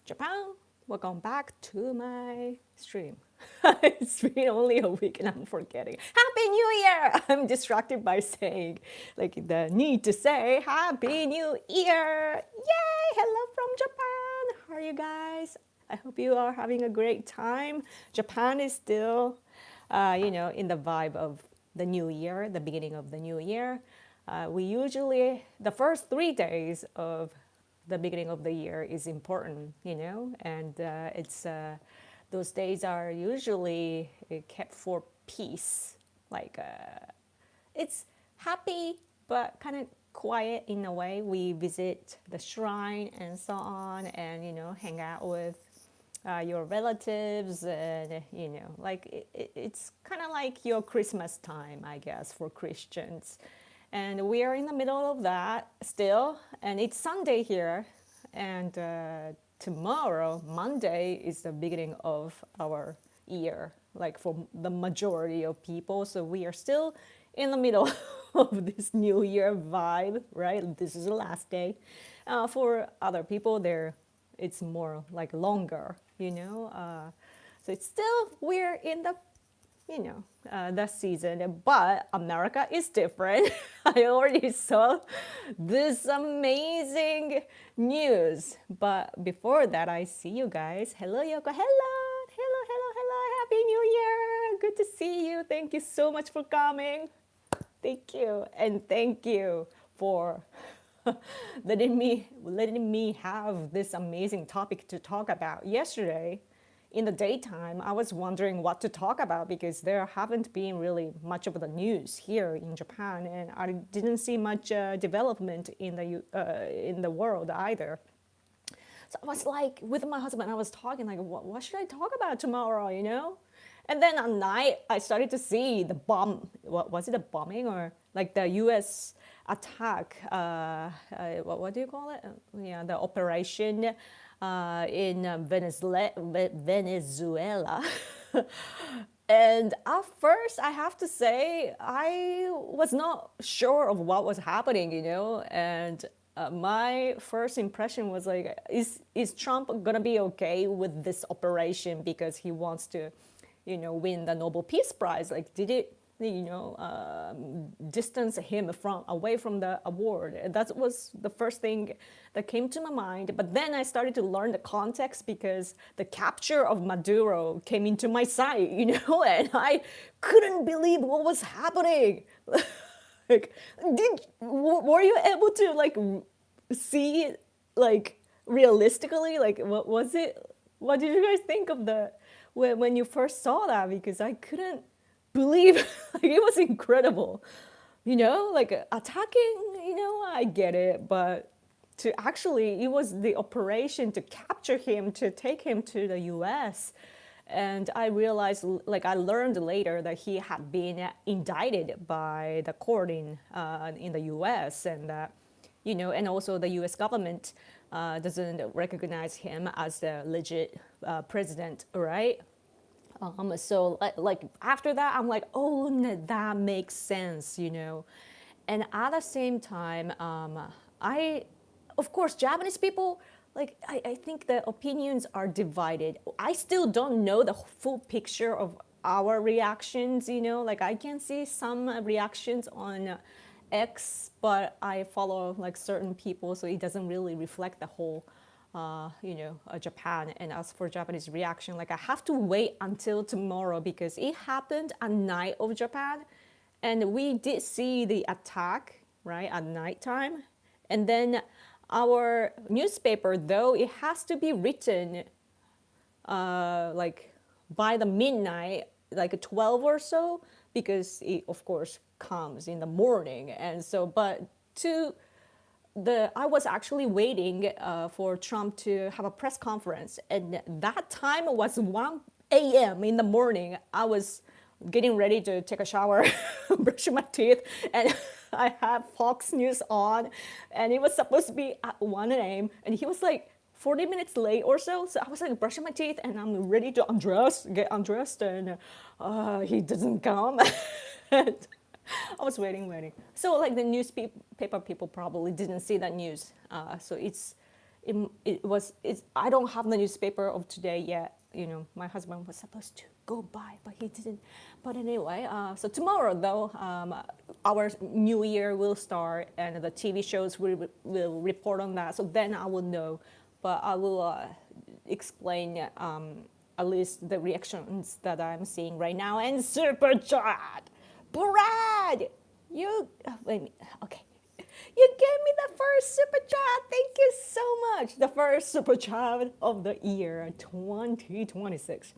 Japan. Welcome back to my stream. It's been only a week and I'm forgetting. Happy New Year! I'm distracted by saying, like, the need to say Happy New Year! Yay! Hello from Japan! How are you guys? I hope you are having a great time. Japan is still, in the vibe of the new year, the beginning of the new year. We usually, the first 3 days of the beginning of the year is important, and it's those days are usually kept for peace. Like it's happy but kind of quiet in a way. We visit the shrine and so on, and hang out with your relatives, and like it's kind of like your Christmas time, I guess, for Christians. And we are in the middle of that still, and it's Sunday here, and tomorrow, Monday, is the beginning of our year, like for the majority of people. So we are still in the middle of this new year vibe, right? This is the last day. For other people, it's more like longer, so it's still, we're in the the season, but America is different. I already saw this amazing news, but before that, I see you guys. Hello, Yoko. Hello. Happy New Year. Good to see you. Thank you so much for coming. Thank you, and thank you for letting me have this amazing topic to talk about. Yesterday, in the daytime, I was wondering what to talk about because there haven't been really much of the news here in Japan, and I didn't see much development in the world either. So I was like, with my husband, I was talking like, what should I talk about tomorrow, And then at night, I started to see the bomb. What was it, a bombing or like the U.S. attack? What do you call it? Yeah, the operation in Venezuela. And at first, I have to say, I was not sure of what was happening, and my first impression was like, is Trump gonna be okay with this operation because he wants to, win the Nobel Peace Prize? Like, did it, distance him away from the award? That was the first thing that came to my mind. But then I started to learn the context because the capture of Maduro came into my sight, and I couldn't believe what was happening. Like, were you able to like see it like realistically? Like, what was it? What did you guys think of when you first saw that? Because I couldn't believe, like, it was incredible, like attacking, I get it, but to actually, it was the operation to capture him, to take him to the US. And I realized, like, I learned later that he had been indicted by the court in the US, and that, and also the US government doesn't recognize him as the legit president, right? So like after that, I'm like, oh, that makes sense, And at the same time, of course, Japanese people, like, I think the opinions are divided. I still don't know the full picture of our reactions, Like, I can see some reactions on X, but I follow like certain people, so it doesn't really reflect the whole Japan. And as for Japanese reaction, like, I have to wait until tomorrow because it happened at night of Japan, and we did see the attack right at nighttime. And then our newspaper, though, it has to be written like by the midnight, like 12 or so, because it of course comes in the morning. And so, but I was actually waiting for Trump to have a press conference, and that time was 1 a.m. in the morning. I was getting ready to take a shower, brushing my teeth, and I had Fox News on, and it was supposed to be at 1 a.m., and he was like 40 minutes late or so. So I was like brushing my teeth, and I'm ready to get undressed, and he doesn't come. And I was waiting. So like the newspaper people probably didn't see that news. So I don't have the newspaper of today yet. My husband was supposed to go buy, but he didn't. But anyway, so tomorrow though, our new year will start, and the TV shows will report on that. So then I will know, but I will explain at least the reactions that I'm seeing right now. And super chat, Brad, wait, okay. You gave me the first super chat. Thank you so much. The first super chat of the year 2026.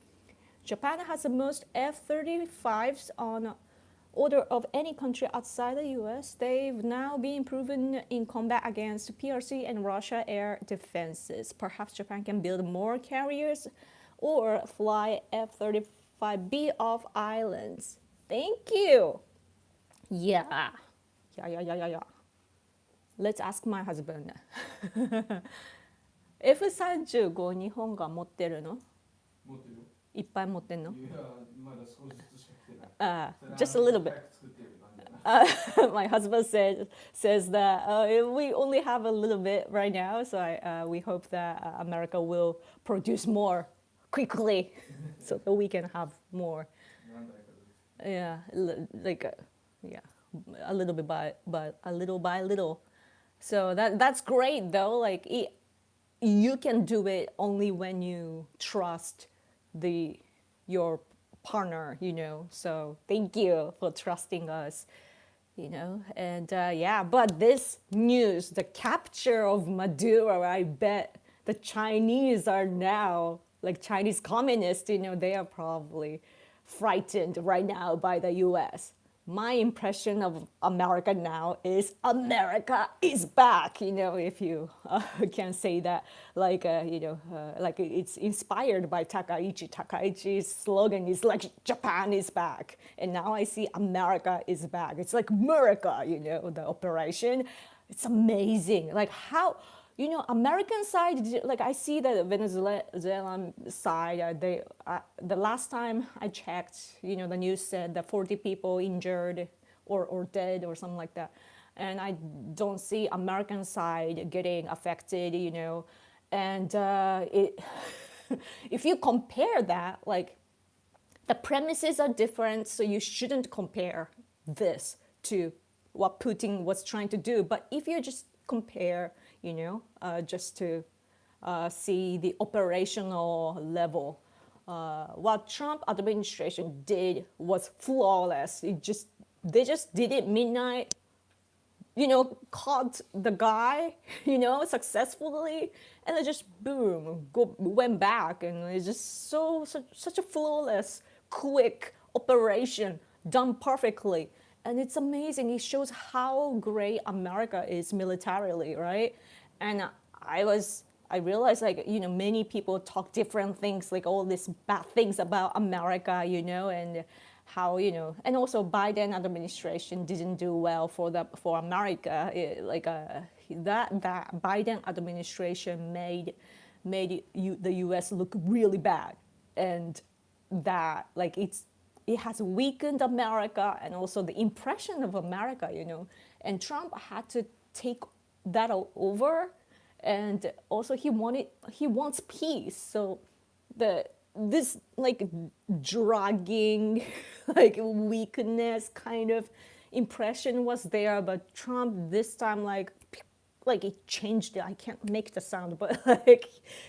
Japan has the most F-35s on order of any country outside the US. They've now been proven in combat against PRC and Russia air defenses. Perhaps Japan can build more carriers or fly F-35B off islands. Thank you. Yeah. Let's ask my husband. F-35 日本が持ってるの？持ってるよ。いっぱい持ってんの？いや、まだ少しずつしか来てない。Just a little bit. My husband says that we only have a little bit right now, so we hope that America will produce more quickly, so that we can have more. Yeah, a little bit by little. So that's great though. Like you can do it only when you trust your partner, So thank you for trusting us, And but this news, the capture of Maduro, I bet the Chinese are now, like Chinese communists, they are probably frightened right now by the US. My impression of America now is America is back, if you can say that, like it's inspired by Takaichi. Takaichi's slogan is like, Japan is back. And now I see America is back. It's like America, the operation. It's amazing. Like how, American side, like I see the Venezuelan side, the last time I checked, the news said that 40 people injured or dead or something like that. And I don't see American side getting affected, And if you compare that, like the premises are different, so you shouldn't compare this to what Putin was trying to do. But if you just compare, just to see the operational level. What Trump administration did was flawless. They just did it midnight, caught the guy, successfully, and it just boom, went back, and it's just such a flawless, quick operation done perfectly. And it's amazing. It shows how great America is militarily, right? And I realized, like, many people talk different things, like all these bad things about America, and how, and also Biden administration didn't do well for America. That Biden administration made the U.S. look really bad, and that like it has weakened America and also the impression of America, And Trump had to take that over, and also he wants peace. So this like dragging, like weakness kind of impression was there, but Trump this time like it changed it. I can't make the sound, but like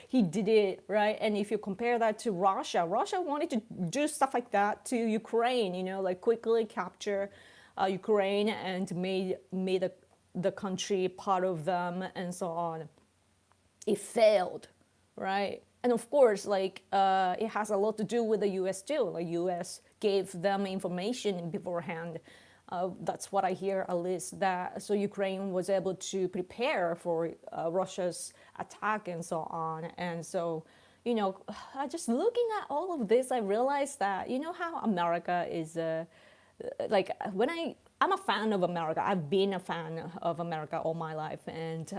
he did it, right? And if you compare that to Russia wanted to do stuff like that to Ukraine, like quickly capture Ukraine and made the country part of them and so on. It failed, right? And of course, like it has a lot to do with the US too. Like US gave them information beforehand. That's what I hear, at least, so Ukraine was able to prepare for Russia's attack and so on. And so, just looking at all of this, I realized that, how America is, like I'm a fan of America. I've been a fan of America all my life. And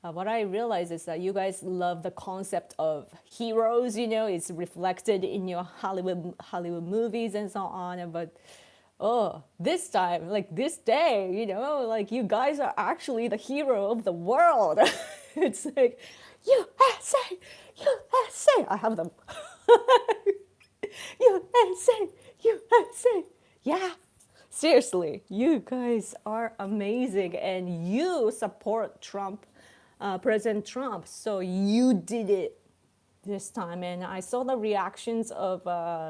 what I realize is that you guys love the concept of heroes, it's reflected in your Hollywood movies and so on. But this time, like this day, like you guys are actually the hero of the world. It's like USA, USA. I have them. USA, USA. Yeah, seriously, you guys are amazing, and you support Trump, President Trump. So you did it this time, and I saw the reactions of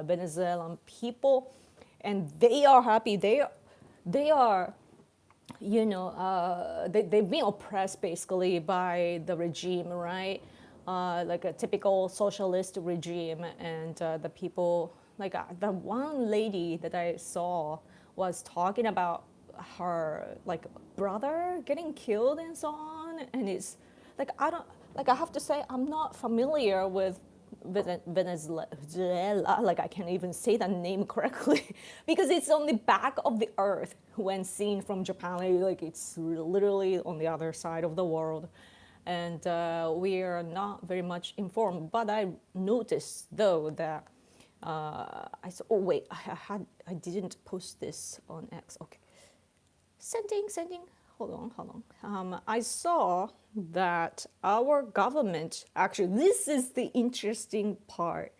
Venezuelan people, and they are happy. They are, they've been oppressed basically by the regime, right? Like a typical socialist regime, and the people, like the one lady that I saw was talking about her like brother getting killed and so on, and it's like I don't like I have to say I'm not familiar with Venezuela, like I can't even say that name correctly because it's on the back of the earth when seen from Japan. Like it's literally on the other side of the world, and we are not very much informed. But I noticed though that I saw. Oh wait, I didn't post this on X. Okay, sending. Hold on. I saw that our government, actually, this is the interesting part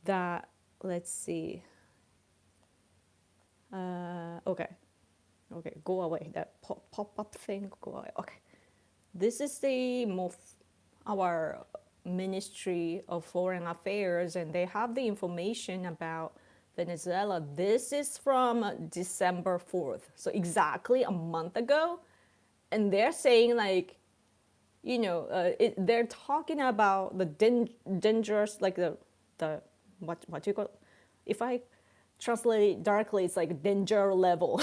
that, let's see. Okay, go away. That pop up thing, go away. Okay. This is our Ministry of Foreign Affairs, and they have the information about Venezuela. This is from December 4th, so exactly a month ago. And they're saying like, they're talking about the dangerous, like the what do you call it? If I translate it directly, it's like danger level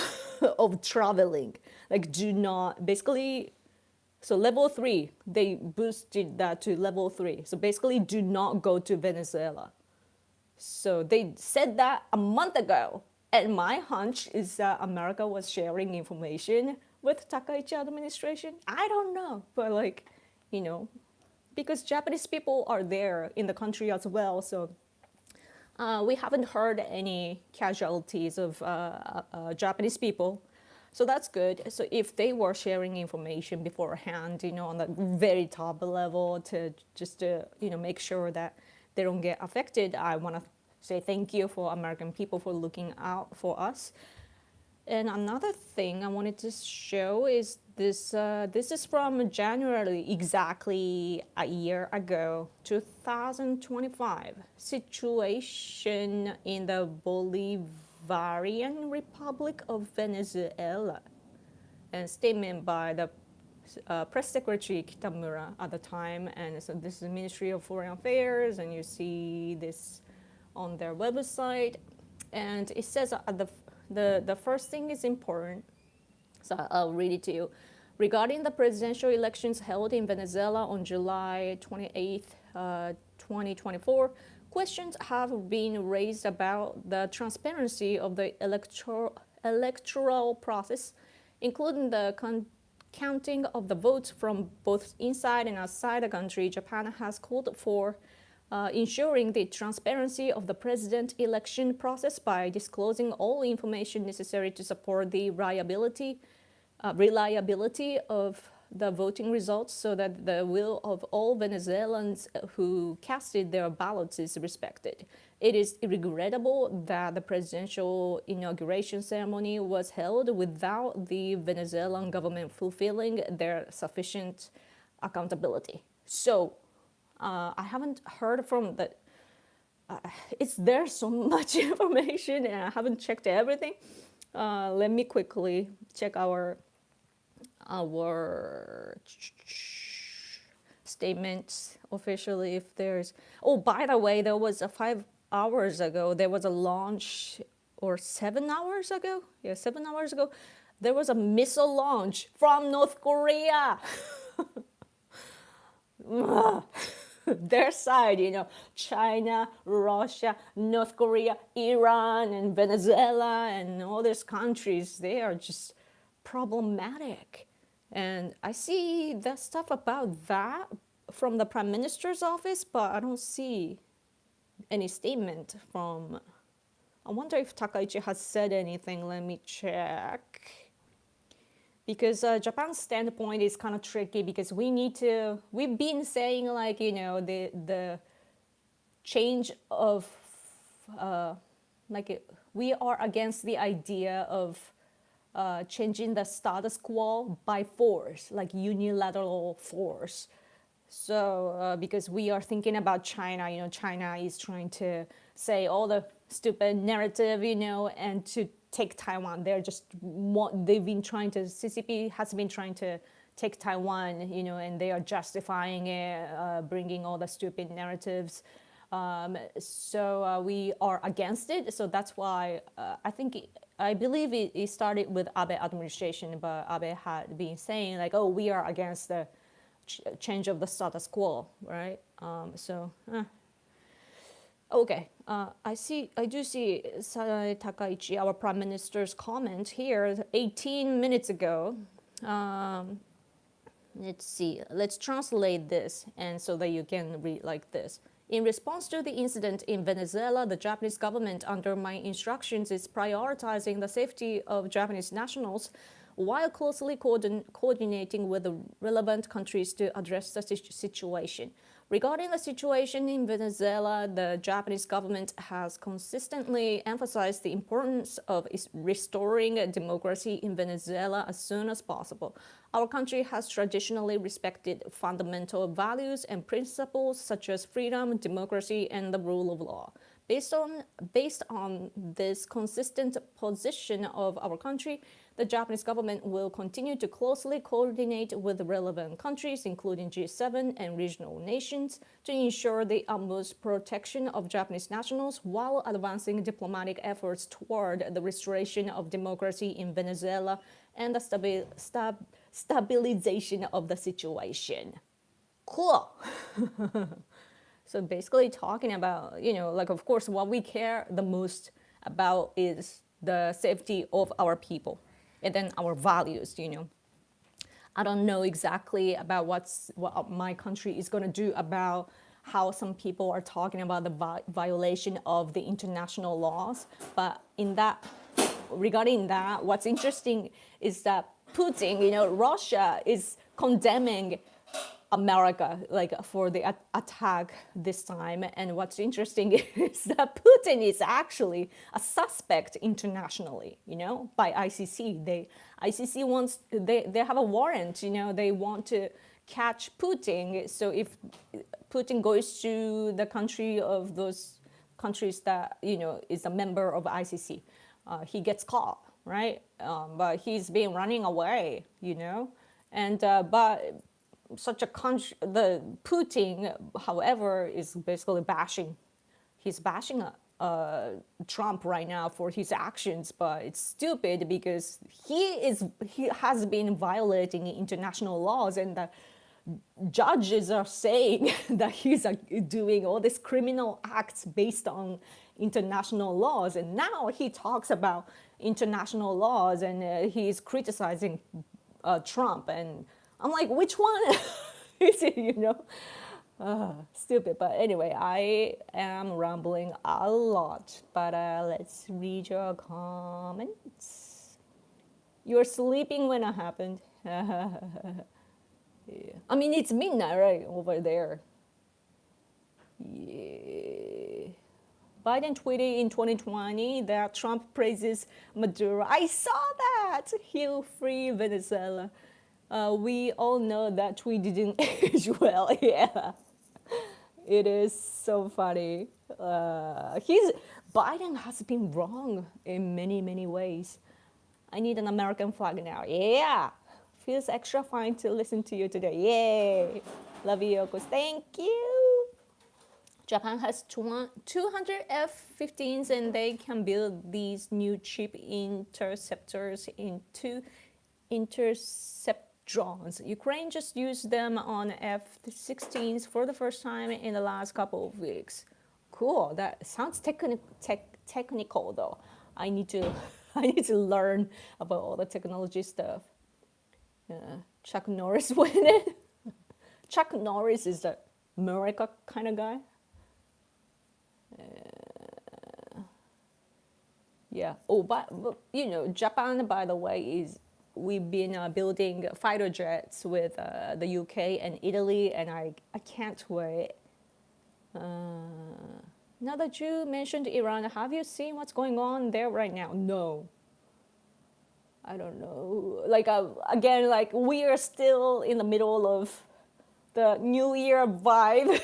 of traveling. Like do not basically. So level 3, they boosted that to level 3. So basically, do not go to Venezuela. So they said that a month ago. And my hunch is that America was sharing information with Takaichi administration. I don't know, but like, because Japanese people are there in the country as well. So we haven't heard any casualties of Japanese people. So that's good. So if they were sharing information beforehand, on the very top level to just to, make sure that they don't get affected, I want to say thank you for American people for looking out for us. And another thing I wanted to show is this. This is from January, exactly a year ago, 2025. Situation in the Bolivarian Republic of Venezuela. And statement by the press secretary Kitamura at the time. And so this is the Ministry of Foreign Affairs, and you see this on their website. And it says at the first thing is important, so I'll read it to you. Regarding the presidential elections held in Venezuela on July 28th, 2024, questions have been raised about the transparency of the electoral process, including the counting of the votes from both inside and outside the country. Japan has called for ensuring the transparency of the president election process by disclosing all information necessary to support the reliability of the voting results so that the will of all Venezuelans who casted their ballots is respected. It is regrettable that the presidential inauguration ceremony was held without the Venezuelan government fulfilling their sufficient accountability. So, I haven't heard from the. There's so much information, and I haven't checked everything. Let me quickly check our statements officially. If there's. Oh, by the way, there was 5 hours ago. There was a launch, or 7 hours ago. Yeah, 7 hours ago. There was a missile launch from North Korea. Their side, China, Russia, North Korea, Iran, and Venezuela, and all these countries, they are just problematic. And I see that stuff about that from the Prime Minister's office, but I don't see any statement from. I wonder if Takaichi has said anything. Let me check. because Japan's standpoint is kind of tricky because we've been saying like, the change of, like we are against the idea of changing the status quo by force, like unilateral force. So because we are thinking about China, China is trying to say all the stupid narrative, and to take Taiwan. They've been trying to, CCP has been trying to take Taiwan, and they are justifying it, bringing all the stupid narratives. So we are against it. So that's why I believe it started with Abe administration, but Abe had been saying like, oh, we are against the change of the status quo, right? Okay, I do see Sadae Takaichi, our prime minister's comment here 18 minutes ago. Let's see, let's translate this and so that you can read like this. In response to the incident in Venezuela, the Japanese government, under my instructions, is prioritizing the safety of Japanese nationals while closely coordinating with the relevant countries to address the situation. Regarding the situation in Venezuela, the Japanese government has consistently emphasized the importance of restoring democracy in Venezuela as soon as possible. Our country has traditionally respected fundamental values and principles such as freedom, democracy, and the rule of law. Based on this consistent position of our country, the Japanese government will continue to closely coordinate with relevant countries, including G7 and regional nations, to ensure the utmost protection of Japanese nationals while advancing diplomatic efforts toward the restoration of democracy in Venezuela and the stabilization of the situation. Cool. So basically talking about, like, of course, what we care the most about is the safety of our people and then our values, I don't know exactly about what my country is going to do about how some people are talking about the violation of the international laws. But regarding that, what's interesting is that Putin, Russia is condemning America, like, for the attack this time. And what's interesting is that Putin is actually a suspect internationally, by ICC. ICC wants, they have a warrant, they want to catch Putin. So if Putin goes to the country of those countries that, is a member of ICC, he gets caught, right? But he's been running away, and but such a country, the Putin, however, is basically bashing. He's bashing Trump right now for his actions, but it's stupid because he has been violating international laws, and the judges are saying that he's doing all these criminal acts based on international laws, and now he talks about international laws and he's criticizing Trump, and I'm like, which one is it, stupid. But anyway, I am rambling a lot, but let's read your comments. You were sleeping when it happened. Yeah. I mean, it's midnight, right, over there. Yeah. Biden tweeted in 2020 that Trump praises Maduro. I saw that. He'll free Venezuela. We all know that tweet didn't age well. Yeah, it is so funny. Biden has been wrong in many ways. I need an American flag now. Yeah, feels extra fine to listen to you today. Yay, love you, Yokos. Thank you. Japan has 200 F-15s, and they can build these new cheap interceptors into intercept drones. Ukraine just used them on F-16s for the first time in the last couple of weeks. Cool. That sounds technical though. I need to learn about all the technology stuff. Chuck Norris win it. Chuck Norris is the America kind of guy. Yeah. Oh, but Japan, by the way, is we've been building fighter jets with the UK and Italy, and I can't wait. Now that you mentioned Iran, have you seen what's going on there right now? No. I don't know. Like again, like we are still in the middle of the New Year vibe.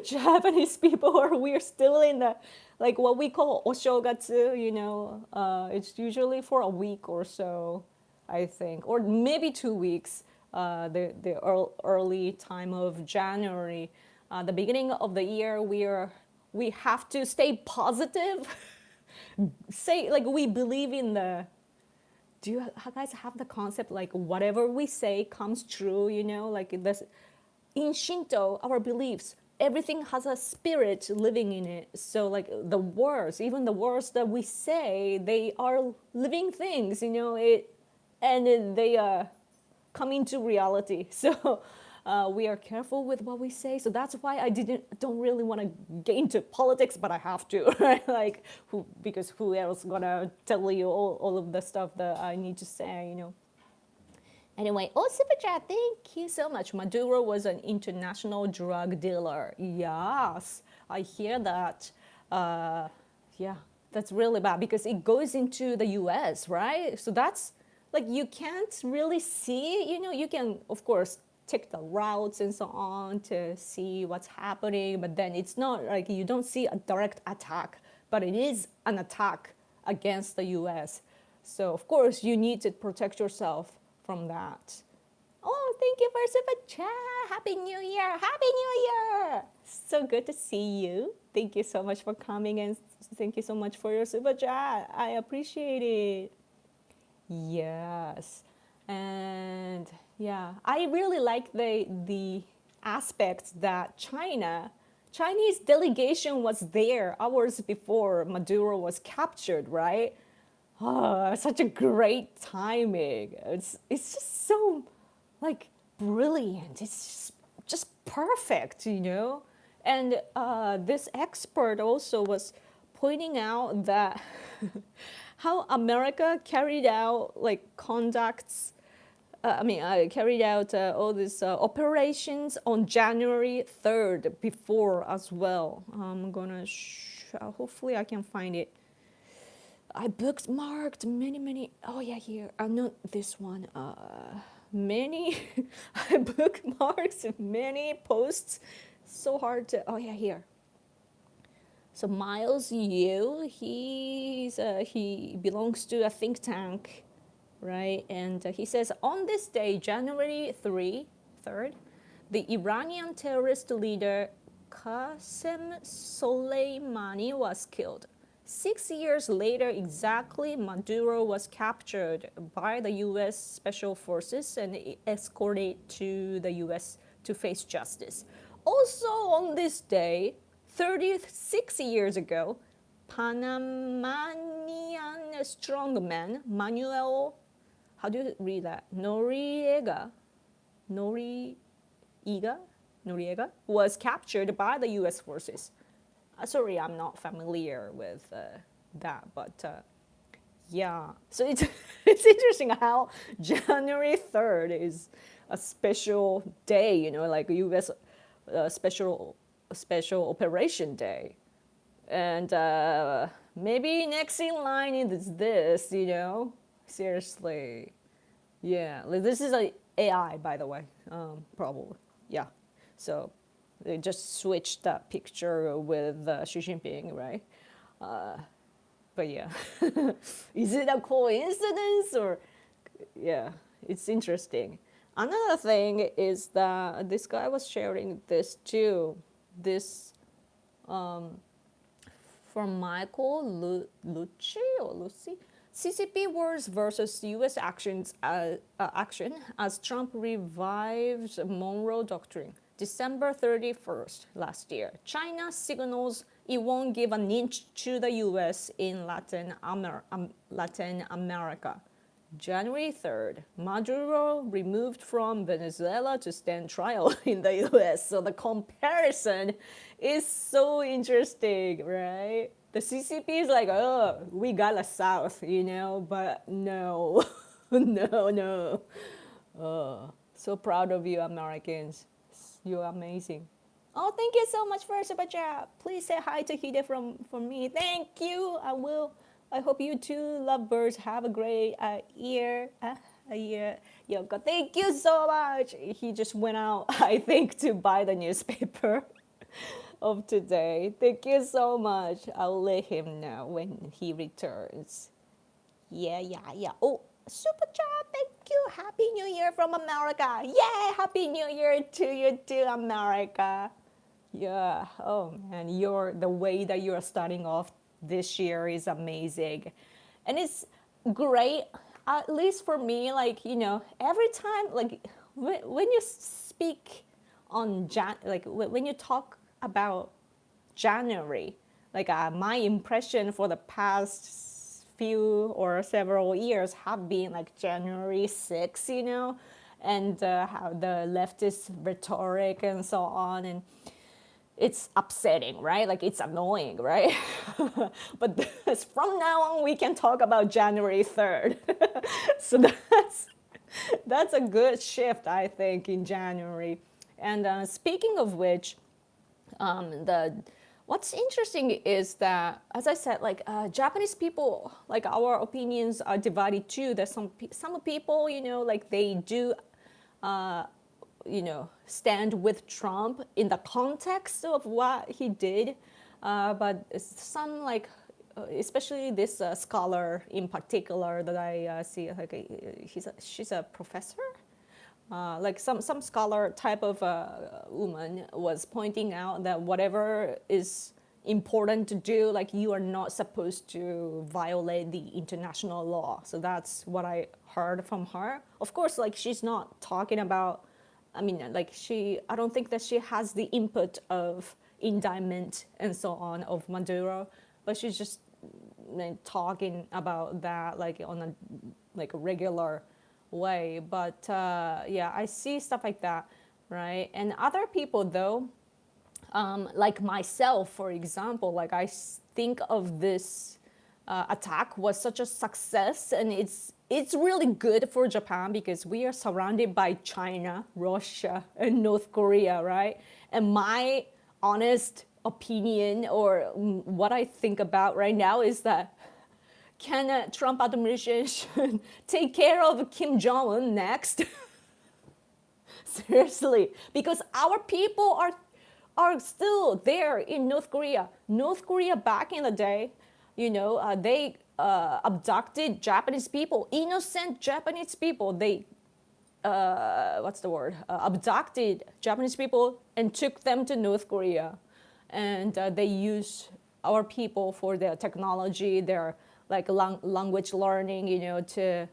Japanese people are we're still in the like what we call oshogatsu. It's usually for a week or so, I think, or maybe 2 weeks. The early time of January, the beginning of the year, we have to stay positive. Say like we believe in the do you guys have the concept like whatever we say comes true, like this in Shinto, our beliefs, everything has a spirit living in it. So like the words, even the words that we say, they are living things, and they come into reality. So we are careful with what we say. So that's why I don't really want to get into politics, but I have to, right? Like, because who else gonna tell you all of the stuff that I need to say, Anyway, super chat, thank you so much. Maduro was an international drug dealer. Yes, I hear that. Yeah, that's really bad because it goes into the US, right? So that's like you can't really see, you can, of course, take the routes and so on to see what's happening, but then it's not like you don't see a direct attack, but it is an attack against the US. So, of course, you need to protect yourself from that. Oh, thank you for super chat. Happy New Year. Happy New Year. So good to see you. Thank you so much for coming and thank you so much for your super chat. I appreciate it. Yes. And yeah, I really like the aspect that Chinese delegation was there hours before Maduro was captured, right? Oh, such a great timing. It's just so like brilliant. It's just perfect, And this expert also was pointing out that how America carried out like carried out all these operations on January 3rd before as well. I'm gonna hopefully I can find it. I bookmarked many. Oh yeah, here. Not this one. Many. I bookmarked many posts. So hard to. Oh yeah, here. So Miles Yu, he belongs to a think tank, right? And he says on this day, January 3rd, the Iranian terrorist leader Qasem Soleimani was killed. 6 years later, exactly, Maduro was captured by the U.S. Special Forces and escorted to the U.S. to face justice. Also on this day, 36 years ago, Panamanian strongman Manuel, how do you read that? Noriega was captured by the U.S. forces. Sorry, I'm not familiar with that, but yeah. So it's it's interesting how January 3rd is a special day, like U.S. Special operation day, and maybe next in line is this, Seriously, yeah. This is a AI, by the way, probably, yeah. So. They just switched that picture with Xi Jinping, right? But yeah, is it a coincidence or? Yeah, it's interesting. Another thing is that this guy was sharing this too. This from Michael Lucci or Lucy. CCP wars versus U.S. action as Trump revives Monroe Doctrine. December 31st last year, China signals it won't give an inch to the U.S. in Latin America. January 3rd, Maduro removed from Venezuela to stand trial in the U.S. So the comparison is so interesting, right? The CCP is like, oh, we got a South, but no. No, no. So proud of you, Americans. You're amazing. Oh, thank you so much for super chat. Please say hi to Hide from me. Thank you. I will. I hope you too, lovebirds, have a great year. A year. Yoko, thank you so much. He just went out, I think, to buy the newspaper of today. Thank you so much. I'll let him know when he returns. Yeah, yeah, yeah. Oh, super chat. Thank you. Happy New Year from America. Yay! Happy New Year to you too, America. Yeah. Oh man, the way that you're starting off this year is amazing, and it's great. At least for me, like every time, like when you speak on like when you talk about January, like my impression for the past few or several years have been like January 6th, and how the leftist rhetoric and so on, and it's upsetting, right? Like it's annoying, right? But from now on, we can talk about January 3rd. So that's a good shift, I think, in January. And speaking of which, the what's interesting is that, as I said, like Japanese people, like our opinions are divided too. There's some people, like they do stand with Trump in the context of what he did. But some like, especially this scholar in particular that I see, like she's a professor. Like some scholar type of woman was pointing out that whatever is important to do, like you are not supposed to violate the international law. So that's what I heard from her. Of course, like she's not talking about, I mean, like I don't think that she has the input of indictment and so on of Maduro, but she's just talking about that like on a regular way. But yeah, I see stuff like that, right? And other people though, like myself, for example, like I think of this attack was such a success, and it's really good for Japan because we are surrounded by China, Russia, and North Korea, right? And my honest opinion, or what I think about right now, is that can Trump administration take care of Kim Jong-un next? Seriously, because our people are still there in North Korea. North Korea back in the day, they abducted Japanese people, innocent Japanese people. They what's the word? Abducted Japanese people and took them to North Korea, and they use our people for their technology, their like language learning, to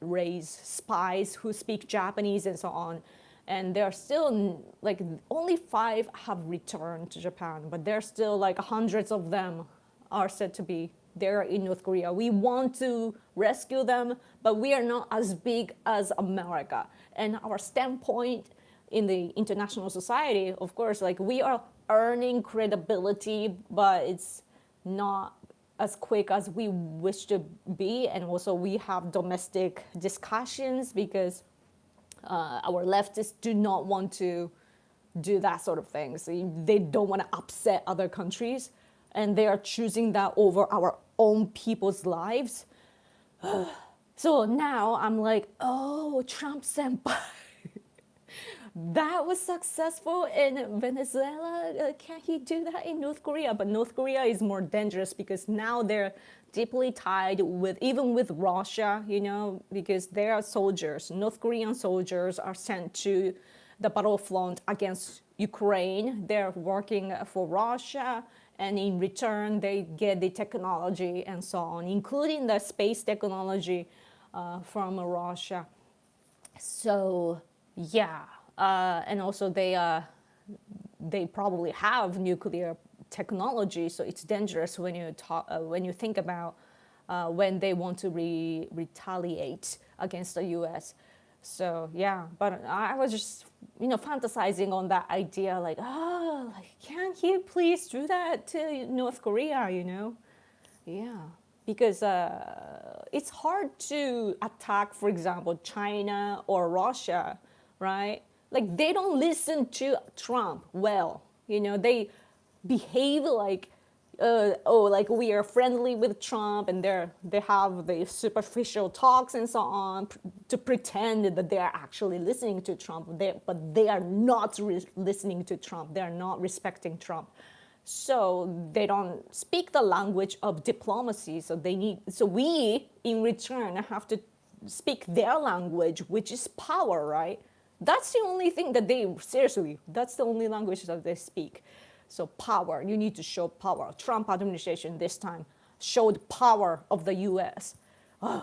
raise spies who speak Japanese and so on. And there are still like only 5 have returned to Japan, but there's still like hundreds of them are said to be there in North Korea. We want to rescue them, but we are not as big as America. And our standpoint in the international society, of course, like we are earning credibility, but it's not as quick as we wish to be. And also we have domestic discussions because our leftists do not want to do that sort of thing. So they don't want to upset other countries, and they are choosing that over our own people's lives. So now I'm like, oh, Trump senpai, that was successful in Venezuela. Can he do that in North Korea? But North Korea is more dangerous because now they're deeply tied even with Russia, because their soldiers, North Korean soldiers, are sent to the battlefront against Ukraine. They're working for Russia, and in return, they get the technology and so on, including the space technology from Russia. So yeah. And also they probably have nuclear technology, so it's dangerous when you think about when they want to retaliate against the U.S. So yeah, but I was just fantasizing on that idea, like can't he please do that to North Korea? Yeah, because it's hard to attack, for example, China or Russia, right? Like they don't listen to Trump well. They behave like, oh, like we are friendly with Trump, and they have the superficial talks and so on to pretend that they are actually listening to Trump. But they are not listening to Trump. They are not respecting Trump. So they don't speak the language of diplomacy. So we in return have to speak their language, which is power, right? That's the only thing that that's the only language that they speak. So power, you need to show power. Trump administration this time showed power of the US,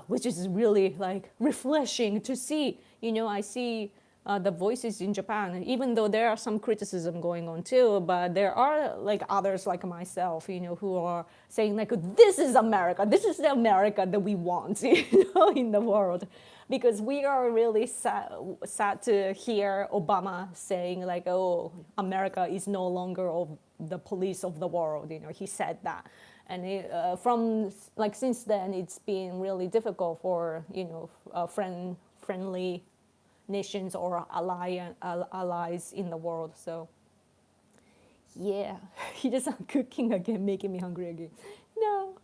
which is really like refreshing to see. I see the voices in Japan, even though there are some criticism going on too, but there are like others like myself, who are saying like, this is America, this is the America that we want, in the world. Because we are really sad to hear Obama saying like, oh, America is no longer the police of the world. He said that. And from like since then, it's been really difficult for, friendly nations or allies in the world. So yeah, he doesn't cooking again, making me hungry again. No.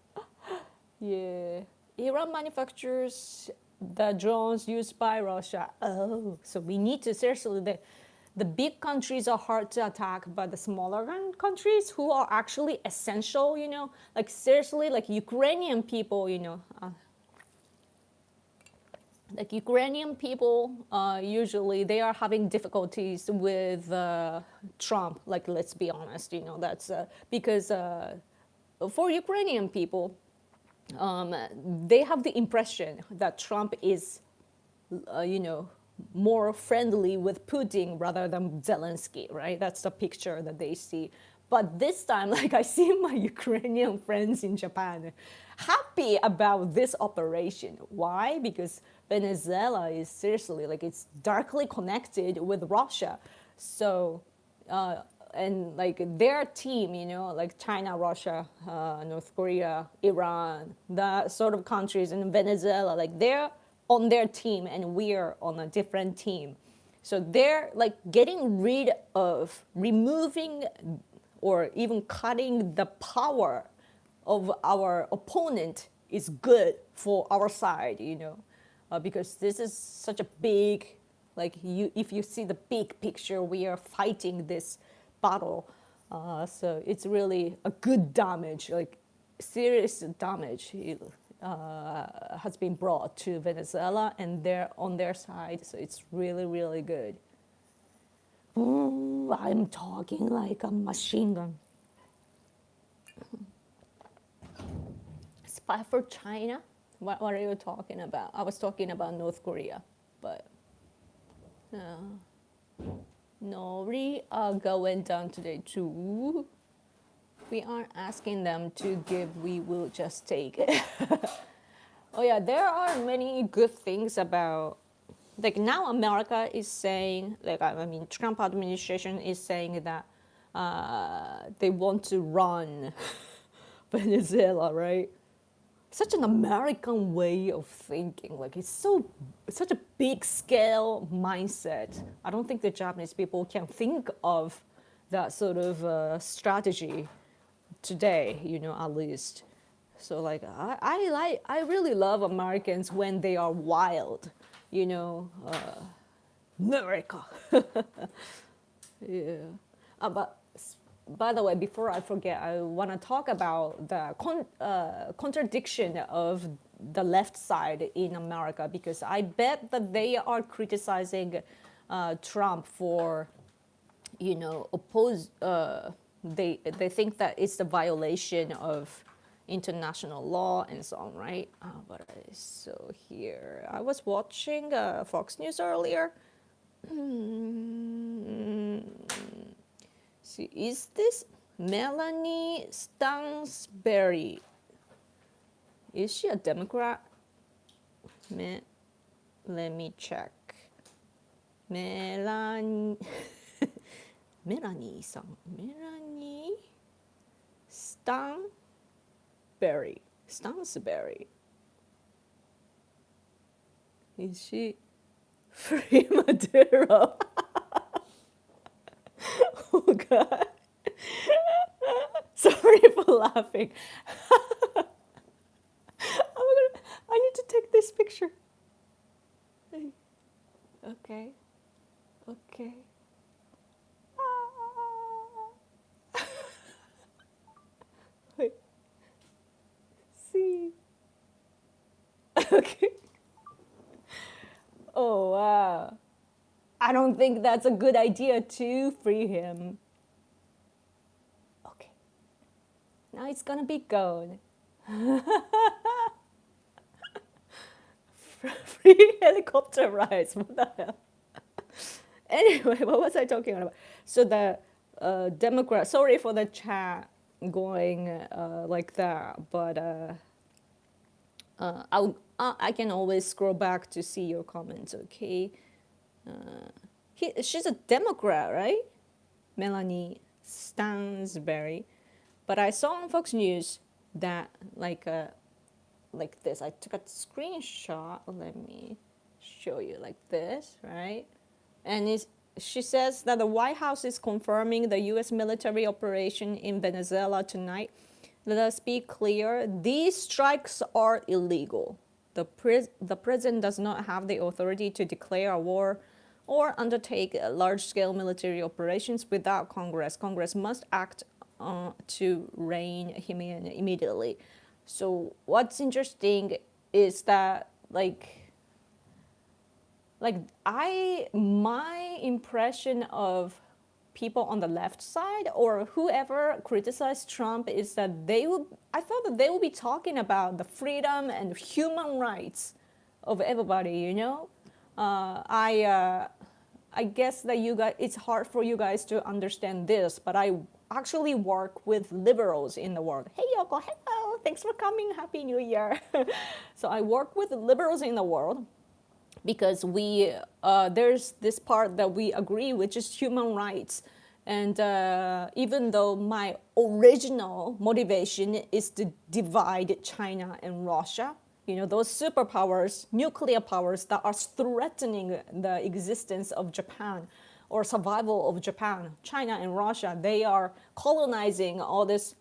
Yeah. Iran manufactures the drones used by Russia. Oh, so we need to seriously, the big countries are hard to attack, but the smaller countries who are actually essential, like seriously, like Ukrainian people, like Ukrainian people, usually they are having difficulties with Trump. Like, let's be honest, that's because for Ukrainian people, they have the impression that Trump is, more friendly with Putin rather than Zelensky, right? That's the picture that they see. But this time, like I see my Ukrainian friends in Japan happy about this operation. Why? Because Venezuela is seriously, like it's darkly connected with Russia. So, and like their team, like China, Russia, North Korea, Iran, that sort of countries, and Venezuela, like they're on their team and we're on a different team. So they're like getting rid of, removing, or even cutting the power of our opponent is good for our side, because this is such a big, like if you see the big picture, we are fighting this battle. So it's really a good damage, like serious damage has been brought to Venezuela, and they're on their side. So it's really, really good. Ooh, I'm talking like a machine gun. Spy for China? What are you talking about? I was talking about North Korea, but Nori are going down today too. We aren't asking them to give, we will just take it. Oh yeah, there are many good things about, like now America is saying, like I mean Trump administration is saying that they want to run Venezuela, right? Such an American way of thinking. Like it's such a big scale mindset. I don't think the Japanese people can think of that sort of strategy today, at least. So like I really love Americans when they are wild, America. Yeah. But by the way, before I forget, I want to talk about the contradiction of the left side in America, because I bet that they are criticizing Trump for, they think that it's a violation of international law and so on, right? So here, I was watching Fox News earlier. See, is this Melanie Stansberry? Is she a Democrat? Let me check. Melanie Stansberry. Stansberry. Is she free Maduro? Oh God. Sorry for laughing. I need to take this picture. Okay. Okay. Wait. See. Okay. Oh wow. I don't think that's a good idea to free him. Okay. Now it's gonna be gone. Free helicopter rides. What the hell? Anyway, what was I talking about? So the Democrat. Sorry for the chat going like that, but I can always scroll back to see your comments. Okay. She's a Democrat, right? Melanie Stansberry. But I saw on Fox News that like this. I took a screenshot. Let me show you like this, right? And she says that the White House is confirming the U.S. military operation in Venezuela tonight. Let us be clear, these strikes are illegal. The president does not have the authority to declare a war or undertake large-scale military operations without Congress. Congress must act to rein him in immediately. So what's interesting is that my impression of people on the left side or whoever criticized Trump is that I thought that they would be talking about the freedom and human rights of everybody, you know? I guess that you guys, it's hard for you guys to understand this, but I actually work with liberals in the world. Hey Yoko, hello, thanks for coming, Happy New Year. So I work with liberals in the world because there's this part that we agree, which is human rights. And even though my original motivation is to divide China and Russia, you know, those superpowers, nuclear powers that are threatening the existence of Japan or survival of Japan, China and Russia, they are colonizing all these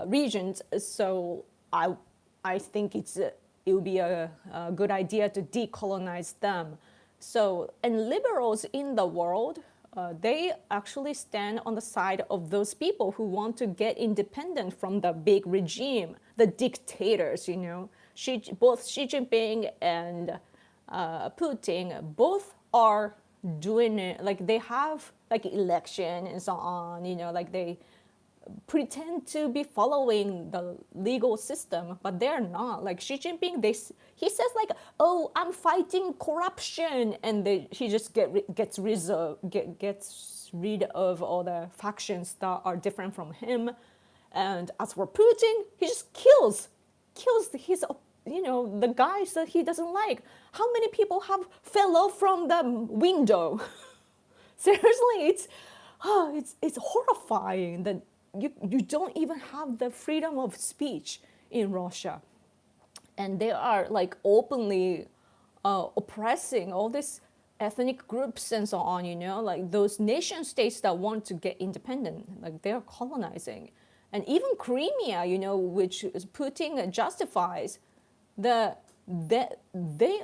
regions. So I think it would be a good idea to decolonize them. So, and liberals in the world, they actually stand on the side of those people who want to get independent from the big regime, the dictators, you know. Both Xi Jinping and Putin, both are doing it, like they have like election and so on, you know, like they pretend to be following the legal system, but they're not. Like Xi Jinping, he says like, "Oh, I'm fighting corruption," and he just gets rid of all the factions that are different from him. And as for Putin, he just kills his, you know, the guys that he doesn't like. How many people have fell off from the window? Seriously, it's horrifying that you don't even have the freedom of speech in Russia, and they are like openly oppressing all these ethnic groups and so on. You know, like those nation states that want to get independent, like they're colonizing, and even Crimea, you know, which Putin justifies,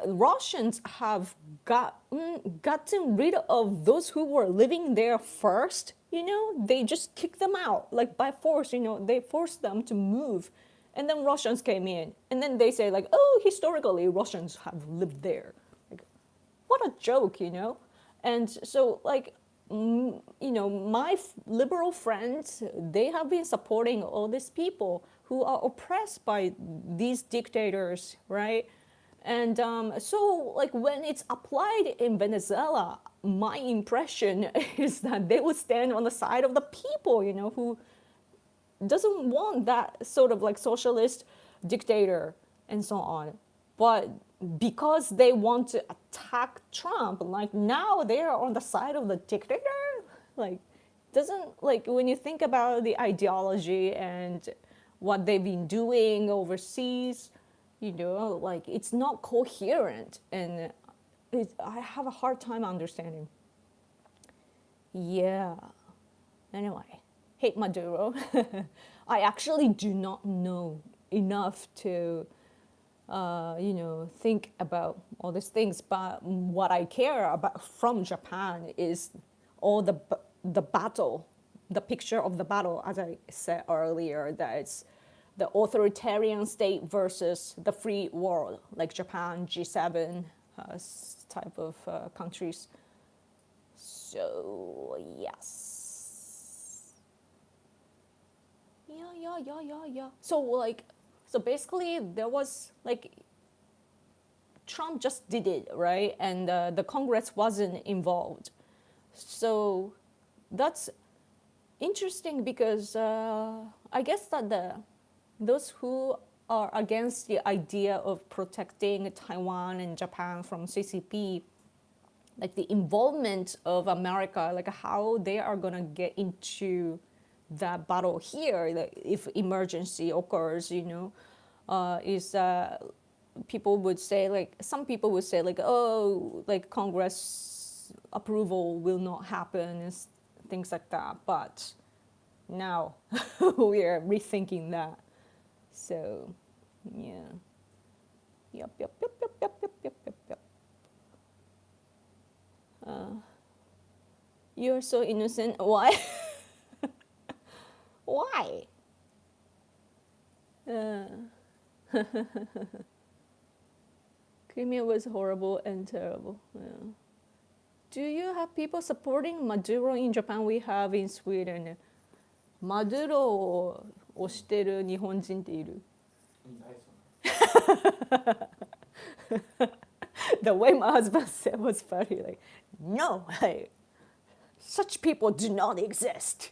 Russians have gotten rid of those who were living there first. You know, they just kicked them out like by force. You know, they forced them to move, and then Russians came in, and then they say like, oh, historically Russians have lived there. Like, what a joke, you know. And so like, you know, my liberal friends, they have been supporting all these people who are oppressed by these dictators, right? And so like when it's applied in Venezuela, my impression is that they would stand on the side of the people, you know, who doesn't want that sort of like socialist dictator and so on. But because they want to attack Trump, like now they're on the side of the dictator. Like, doesn't, like when you think about the ideology and what they've been doing overseas. Like it's not coherent, and I have a hard time understanding. Yeah. Anyway, hate Maduro. I actually do not know enough to, think about all these things. But what I care about from Japan is all the battle, the picture of the battle, as I said earlier, that it's the authoritarian state versus the free world, like Japan, G7 type of countries. So yes, yeah. So basically, there was like Trump just did it, right, and the Congress wasn't involved. So that's interesting because I guess that those who are against the idea of protecting Taiwan and Japan from CCP, like the involvement of America, like how they are gonna get into that battle here, like if emergency occurs, is people would say like some people would say like, oh, like Congress approval will not happen and things like that. But now we are rethinking that. So yeah. Yep. You're so innocent. Why? Why? Crimea was horrible and terrible. Yeah. Do you have people supporting Maduro in Japan? We have in Sweden. Maduro を推してる日本人っている? いないそんな The way my husband said was funny. Like, no, like, such people do not exist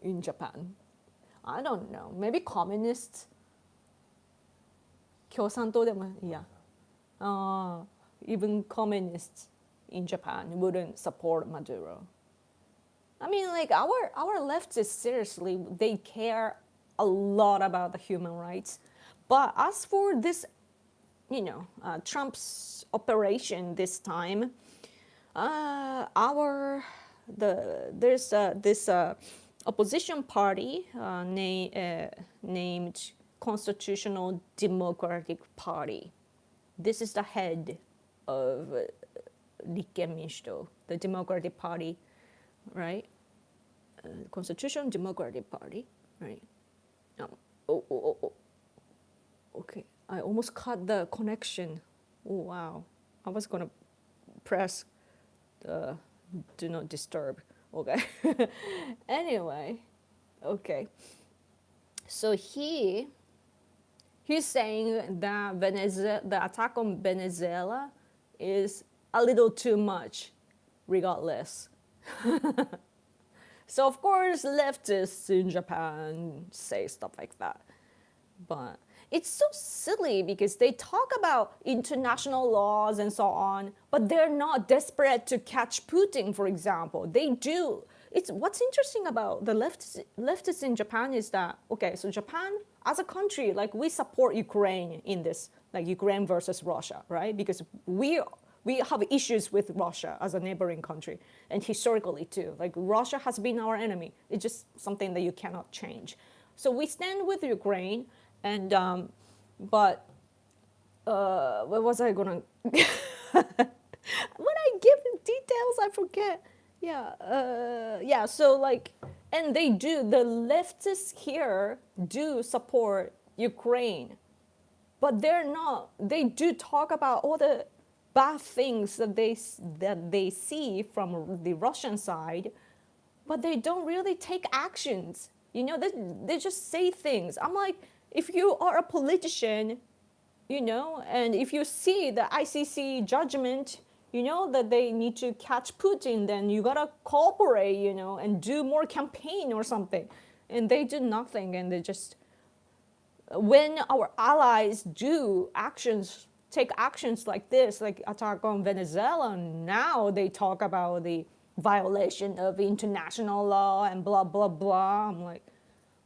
in Japan. I don't know. Maybe communists. 共産党でもいいや。Even communists in Japan wouldn't support Maduro. I mean, like our leftists, seriously, they care a lot about the human rights. But as for this, Trump's operation this time, there's this opposition party named Constitutional Democratic Party. This is the head of Rikken Minshito, the Democratic Party, right? Constitutional Democratic Party, right? Okay, I almost cut the connection. Oh, wow. I was gonna press the do not disturb. Okay. Anyway, okay. So he's saying that the attack on Venezuela is a little too much, regardless. So of course, leftists in Japan say stuff like that. But it's so silly because they talk about international laws and so on, but they're not desperate to catch Putin, for example. They do. It's what's interesting about the leftists in Japan is that, okay, so Japan as a country, like we support Ukraine in this, like Ukraine versus Russia, right? Because we have issues with Russia as a neighboring country, and historically too. Like Russia has been our enemy. It's just something that you cannot change. So we stand with Ukraine, and what was I gonna? When I give details, I forget. Yeah. So like, and the leftists here do support Ukraine, but they do talk about all the bad things that they see from the Russian side, but they don't really take actions. They just say things. I'm like, if you are a politician, and if you see the ICC judgment, that they need to catch Putin, then you gotta cooperate, and do more campaign or something. And they do nothing, and they just, when our allies take actions like this, like attack on Venezuela, now they talk about the violation of international law and blah, blah, blah. I'm like,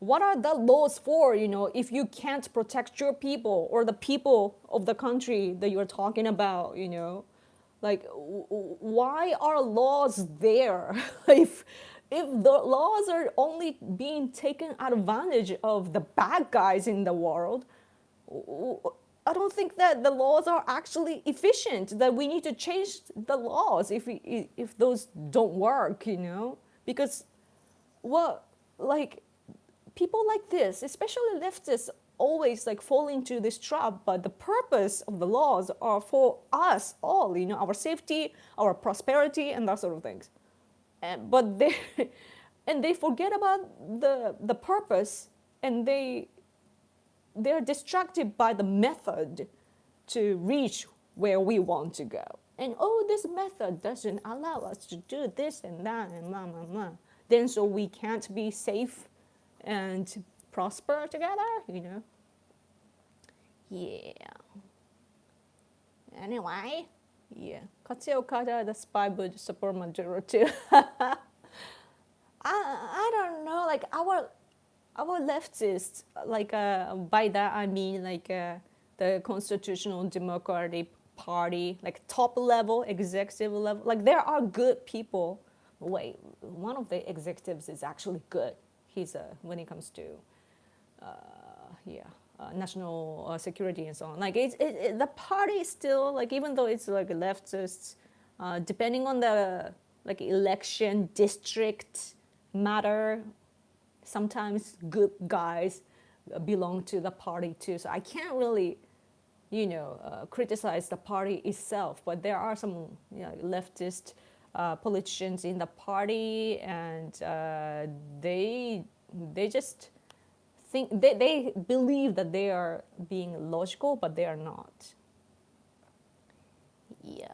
what are the laws for, if you can't protect your people or the people of the country that you're talking about, like why are laws there? If the laws are only being taken advantage of the bad guys in the world, I don't think that the laws are actually efficient. That we need to change the laws if those don't work, because well, like people like this, especially leftists, always like fall into this trap. But the purpose of the laws are for us all, our safety, our prosperity, and that sort of things. But they and they forget about the purpose, and they're distracted by the method to reach where we want to go. And oh, this method doesn't allow us to do this and that and blah blah blah. Then so we can't be safe and prosper together. Yeah. Anyway, yeah. Katsuya Okada, the spy, would support Maduro too. I don't know, like our leftists, like by that I mean like the Constitutional Democratic Party, like top level, executive level, like there are good people. Wait, one of the executives is actually good. He's when it comes to national security and so on. Like the party is still like, even though it's like leftists, depending on the like election district matter, sometimes good guys belong to the party too. So I can't really, criticize the party itself. But there are some leftist politicians in the party, and they just think they believe that they are being logical, but they are not. Yeah.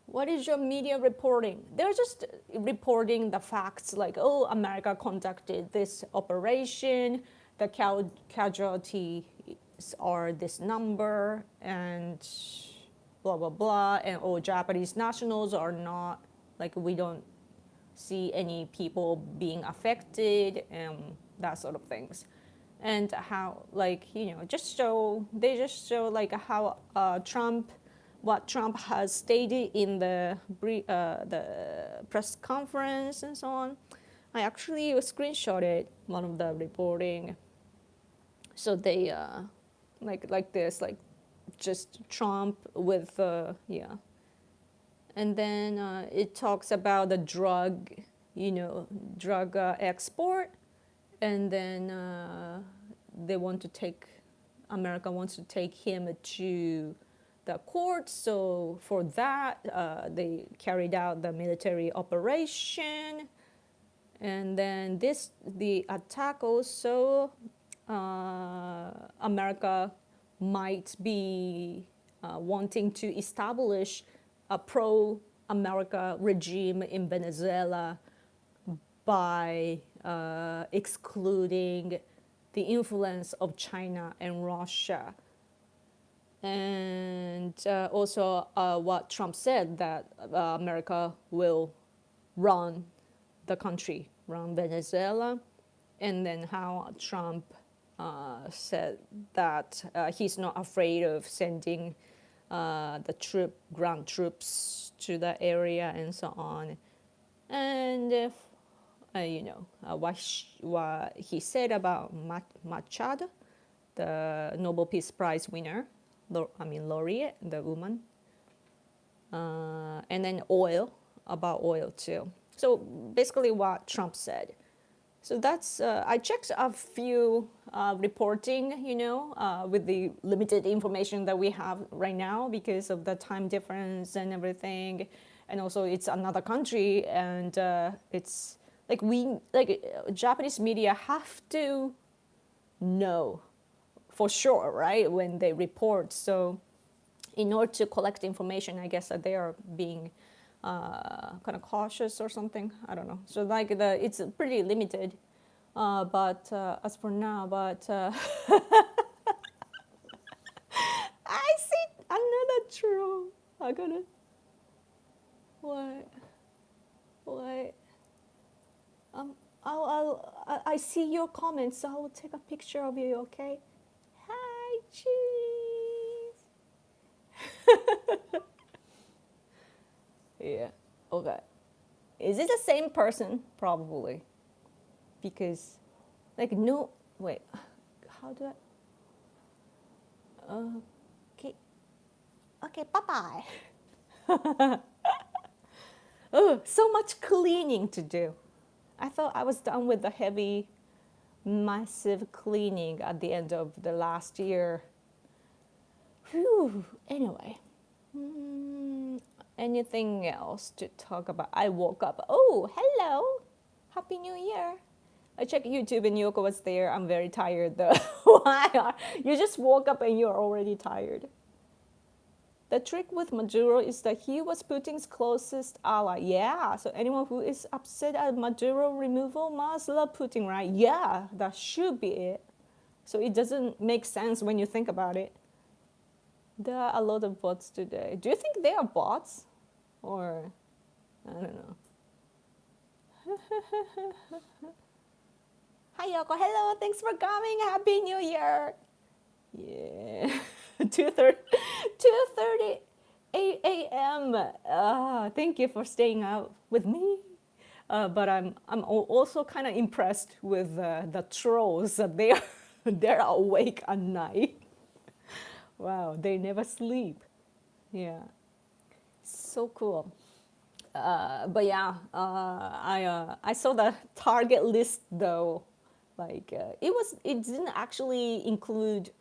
What is your media reporting? They're just reporting the facts, like, oh, America conducted this operation, the casualties are this number, and blah, blah, blah, and oh, Japanese nationals are not, like, we don't see any people being affected, and that sort of things. And how, like, they just show like how what Trump has stated in the press conference and so on. I actually screenshotted one of the reporting. So they like this, like just Trump with and then it talks about the drug export, and then America wants to take him to the court. So for that, they carried out the military operation. And then the attack also, America might be wanting to establish a pro-America regime in Venezuela by excluding the influence of China and Russia. And also what Trump said, that America will run the country, run Venezuela. And then how Trump said that he's not afraid of sending the ground troops to the area and so on. And if, what he said about Machado, the Nobel Peace Prize winner, laureate, the woman, and then about oil too. So basically what Trump said. So that's, I checked a few reporting, with the limited information that we have right now because of the time difference and everything. And also it's another country, and it's like Japanese media have to know for sure, right, when they report. So in order to collect information, I guess that they are being kind of cautious or something. I don't know. So like it's pretty limited. But as for now, I see another troll. I gotta. What? I see your comments, so I will take a picture of you, okay? Hi, cheese. Yeah, okay. Is it the same person? Probably. Because, like, no, wait, how do I, okay, okay, bye-bye. Oh, so much cleaning to do. I thought I was done with the heavy, massive cleaning at the end of the last year. Whew. Anyway, anything else to talk about? I woke up. Oh, hello. Happy New Year. I checked YouTube and Yoko was there. I'm very tired though. Why? You just woke up and you're already tired. The trick with Maduro is that he was Putin's closest ally. Yeah, so anyone who is upset at Maduro removal must love Putin, right? Yeah, that should be it. So it doesn't make sense when you think about it. There are a lot of bots today. Do you think they are bots? Or, I don't know. Hi Yoko, hello, thanks for coming. Happy New Year. Yeah, 2:30 a.m. Thank you for staying out with me. But I'm also kind of impressed with the trolls that they're awake at night. Wow, they never sleep. Yeah, so cool. But yeah, I saw the target list though. Like it didn't actually include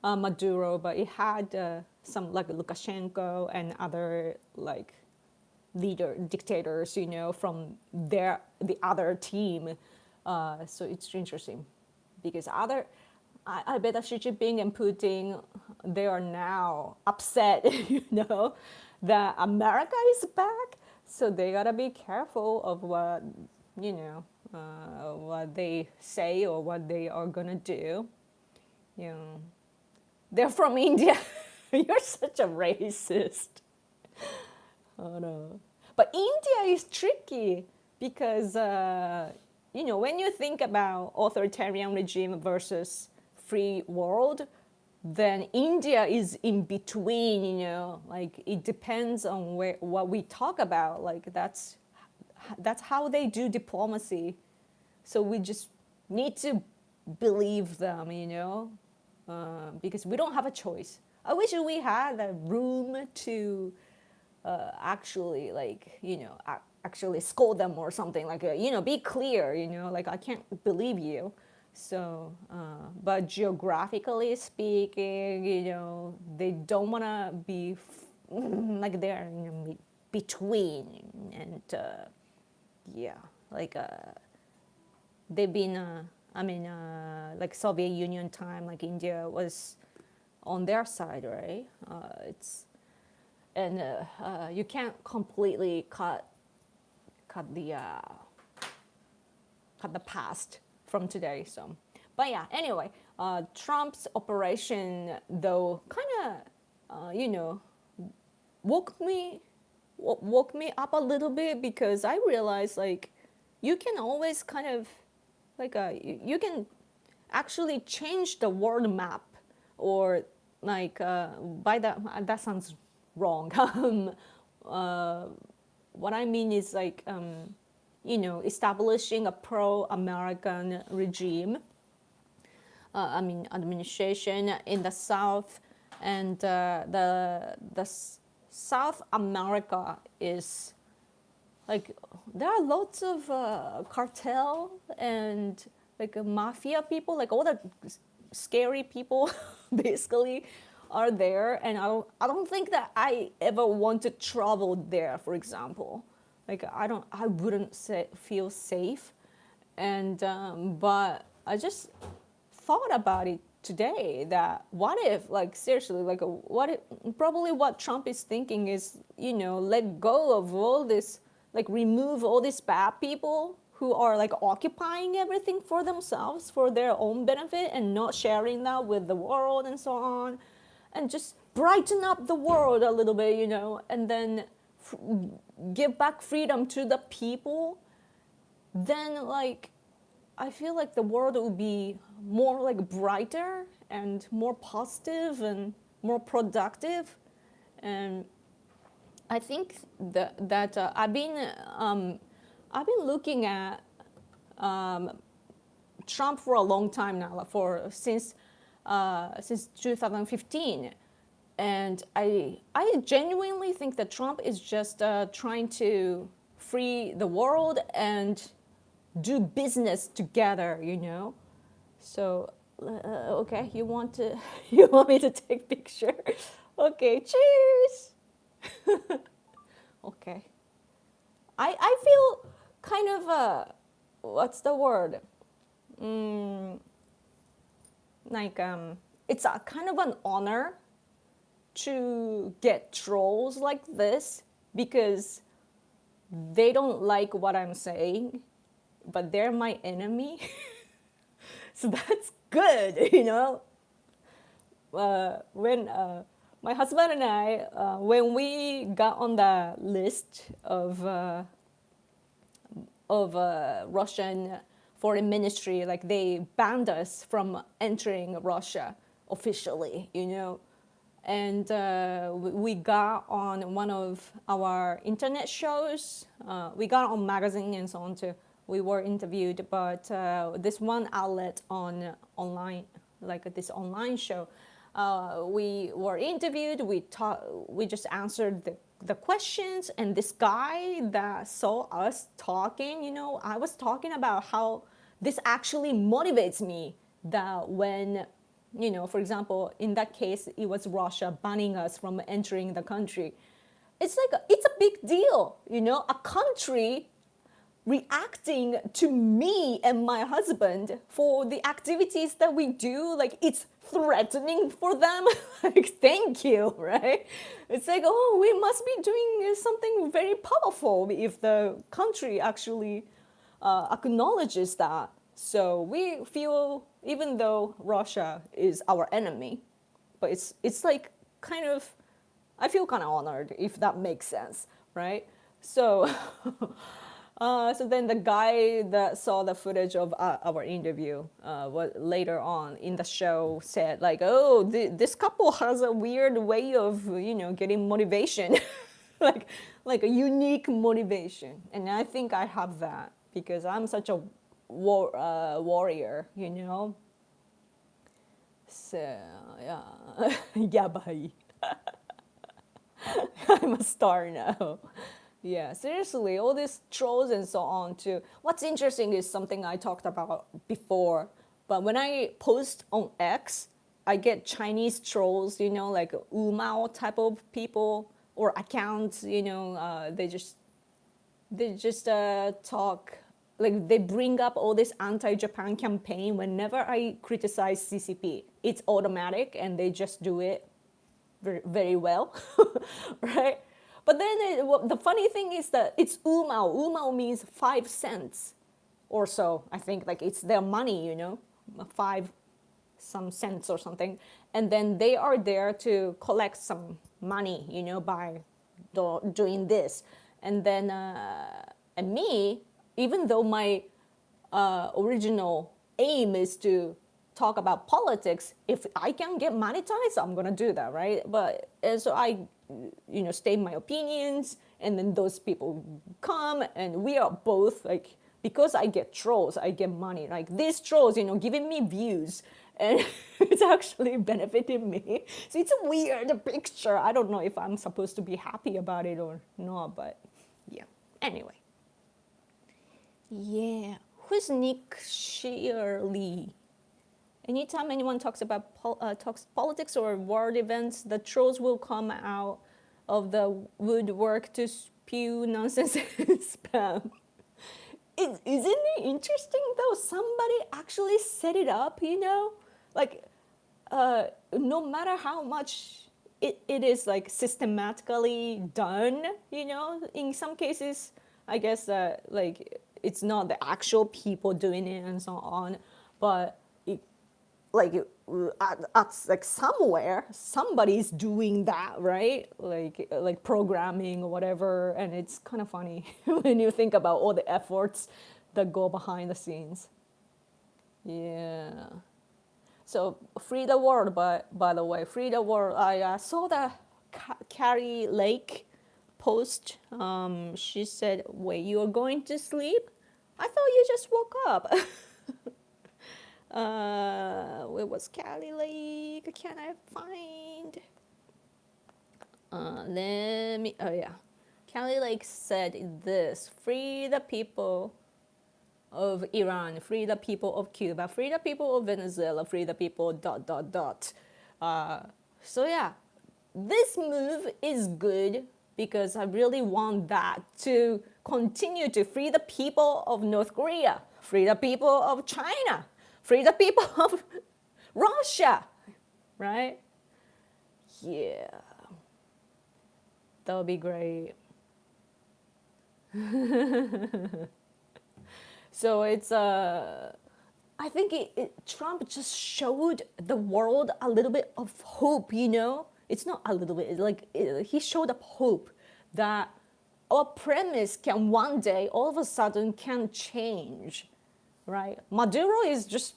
Maduro, but it had some like Lukashenko and other like dictators, from the other team. So it's interesting because I bet that Xi Jinping and Putin, they are now upset, that America is back. So they gotta be careful of what, what they say or what they are gonna do. You know, they're from India. You're such a racist. Oh no. But India is tricky because, when you think about authoritarian regime versus free world, then India is in between, like it depends on what we talk about. Like that's how they do diplomacy. So we just need to believe them, because we don't have a choice. I wish we had a room to actually, like, actually scold them or something, like, be clear, like I can't believe you. So, but geographically speaking, they don't want to be like they're between, and yeah, like they've been. Like Soviet Union time, like India was on their side, right? You can't completely cut the past from today. So, but yeah. Anyway, Trump's operation though kind of woke me up a little bit, because I realized like you can always kind of like you can actually change the world map, or like by that sounds wrong. What I mean is like establishing a pro-American regime, administration in the South, and the South America is like there are lots of cartel and like mafia people, like all the scary people basically are there, and I don't think that I ever want to travel there, for example. Like I wouldn't feel safe, and but I just thought about it today, that what if, like seriously, like what if, probably what Trump is thinking is, let go of all this, like remove all these bad people who are like occupying everything for themselves, for their own benefit, and not sharing that with the world and so on, and just brighten up the world a little bit, and then give back freedom to the people. Then like I feel like the world would be more like brighter and more positive and more productive. And I think that I've been looking at Trump for a long time now, for since 2015, and I genuinely think that Trump is just trying to free the world and do business together, you know. So okay, you want to you want me to take picture? Okay, cheers. Okay, I feel kind of what's the word? Mm, like it's a kind of an honor to get trolls like this because they don't like what I'm saying, but they're my enemy. So that's good, you know. When my husband and I, when we got on the list of Russian foreign ministry, like they banned us from entering Russia officially, you know. And we got on one of our internet shows. We got on magazine and so on too. We were interviewed, but this one outlet on online, like this online show, we were interviewed. We just answered the questions, and this guy that saw us talking, you know, I was talking about how this actually motivates me, that when, you know, for example, in that case, it was Russia banning us from entering the country. It's like, it's a big deal, you know, a country reacting to me and my husband for the activities that we do, like it's threatening for them. Like, thank you, right? It's like, oh, we must be doing something very powerful if the country actually acknowledges that. So we feel, even though Russia is our enemy, but it's like kind of, I feel kind of honored, if that makes sense, right? So so then the guy that saw the footage of our interview later on in the show said like, oh, this couple has a weird way of, you know, getting motivation. like a unique motivation. And I think I have that because I'm such a warrior, you know. So yeah, yabai. I'm a star now. Yeah, seriously, all these trolls and so on too. What's interesting is something I talked about before, but when I post on X, I get Chinese trolls, you know, like Umao type of people or accounts, you know, they just talk, like they bring up all this anti-Japan campaign whenever I criticize CCP. It's automatic and they just do it very, very well, right? But then the funny thing is that it's umao. Umao means 5 cents or so. I think like it's their money, you know, 5 some cents or something. And then they are there to collect some money, you know, by doing this. And then, and me, even though my original aim is to talk about politics, if I can get monetized, I'm gonna do that, right? But and so I, you know, state my opinions, and then those people come, and we are both like, because I get trolls, I get money. Like these trolls, you know, giving me views, and it's actually benefiting me. So it's a weird picture. I don't know if I'm supposed to be happy about it or not, but yeah. Anyway. Yeah. Who's Nick Shirley? Anytime anyone talks about talks politics or world events, the trolls will come out of the woodwork to spew nonsense and spam. Isn't it interesting though? Somebody actually set it up, you know? Like, no matter how much it is like systematically done, you know, in some cases, I guess like it's not the actual people doing it and so on, but like like somewhere somebody's doing that, right? Like programming or whatever, and it's kind of funny when you think about all the efforts that go behind the scenes. Yeah. So free the world, by the way, free the world. I saw the Carrie Lake post. She said, "Wait, you are going to sleep? I thought you just woke up." Where was Carrie Lake? Can I find? Let me. Oh yeah, Carrie Lake said this: "Free the people of Iran, free the people of Cuba, free the people of Venezuela, free the people dot dot dot." So yeah, this move is good because I really want that to continue to free the people of North Korea, free the people of China, free the people of Russia, right? Yeah, that would be great. So it's I think Trump just showed the world a little bit of hope. It's not a little bit. It's like he showed up hope that our premise can one day all of a sudden can change, right? Maduro is just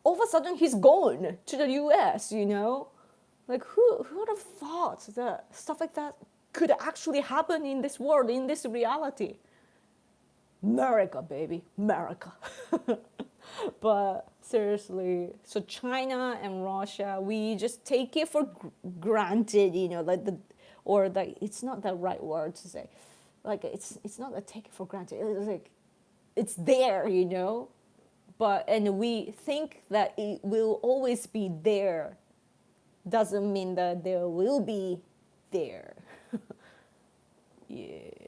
all of a sudden he's gone to the U.S. Like who would have thought that stuff like that could actually happen in this world, in this reality? America, baby, America. But seriously, so China and Russia, we just take it for granted, like it's not the right word to say, like it's not a take it for granted. It's like it's there, but and we think that it will always be there. Doesn't mean that there will be there. Yeah.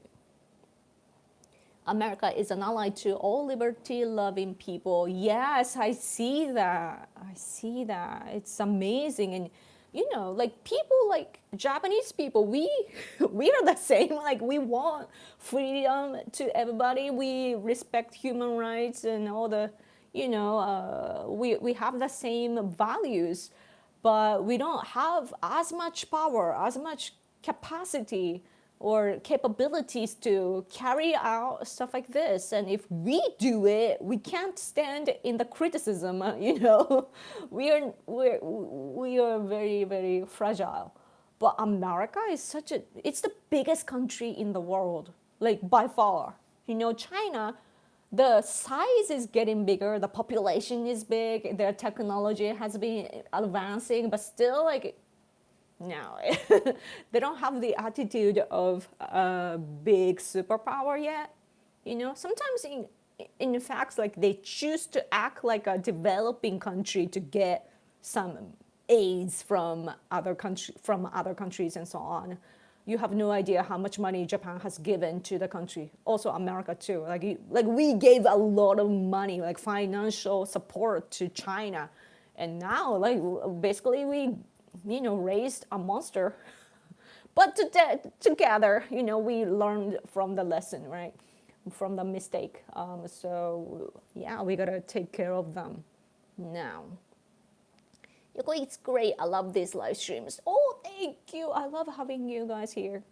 America is an ally to all liberty-loving people. Yes, I see that. It's amazing, and like people, like Japanese people, we we are the same. Like we want freedom to everybody. We respect human rights and all the, we have the same values, but we don't have as much power, as much capacity or capabilities to carry out stuff like this. And if we do it, we can't stand in the criticism. We are very, very fragile. But America is it's the biggest country in the world, like by far. China, the size is getting bigger, the population is big, their technology has been advancing, but still, like, no, they don't have the attitude of a big superpower yet. Sometimes in fact, like they choose to act like a developing country to get some aids from other countries and so on. You have no idea how much money Japan has given to the country. Also America too. Like we gave a lot of money, like financial support to China, and now like basically we raised a monster. But together, we learned from the lesson, right? From the mistake. So yeah, we gotta take care of them now. Yoko, it's great. I love these live streams. Oh, thank you. I love having you guys here.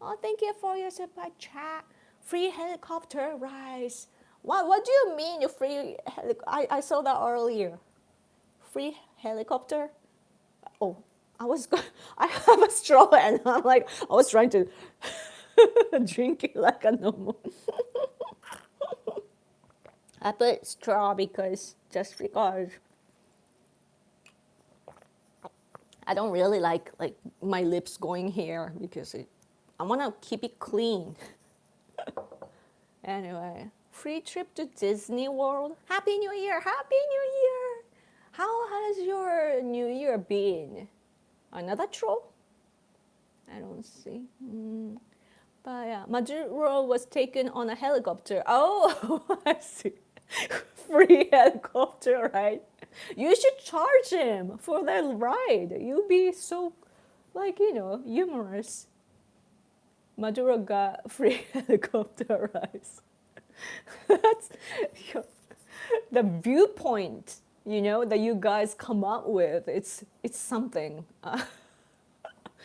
Oh, thank you for your super chat. Free helicopter rides. What do you mean free I saw that earlier. Free helicopter? Oh, I have a straw and I was trying to drink it like a normal. I put straw because I don't really like my lips going here because I want to keep it clean. Anyway, free trip to Disney World. Happy New Year! Happy New Year! How has your New Year been? Another troll? I don't see. But yeah, Maduro was taken on a helicopter. Oh, I see. Free helicopter ride. You should charge him for that ride. You'd be so, humorous. Maduro got free helicopter rides. That's the viewpoint, that you guys come up with. It's something.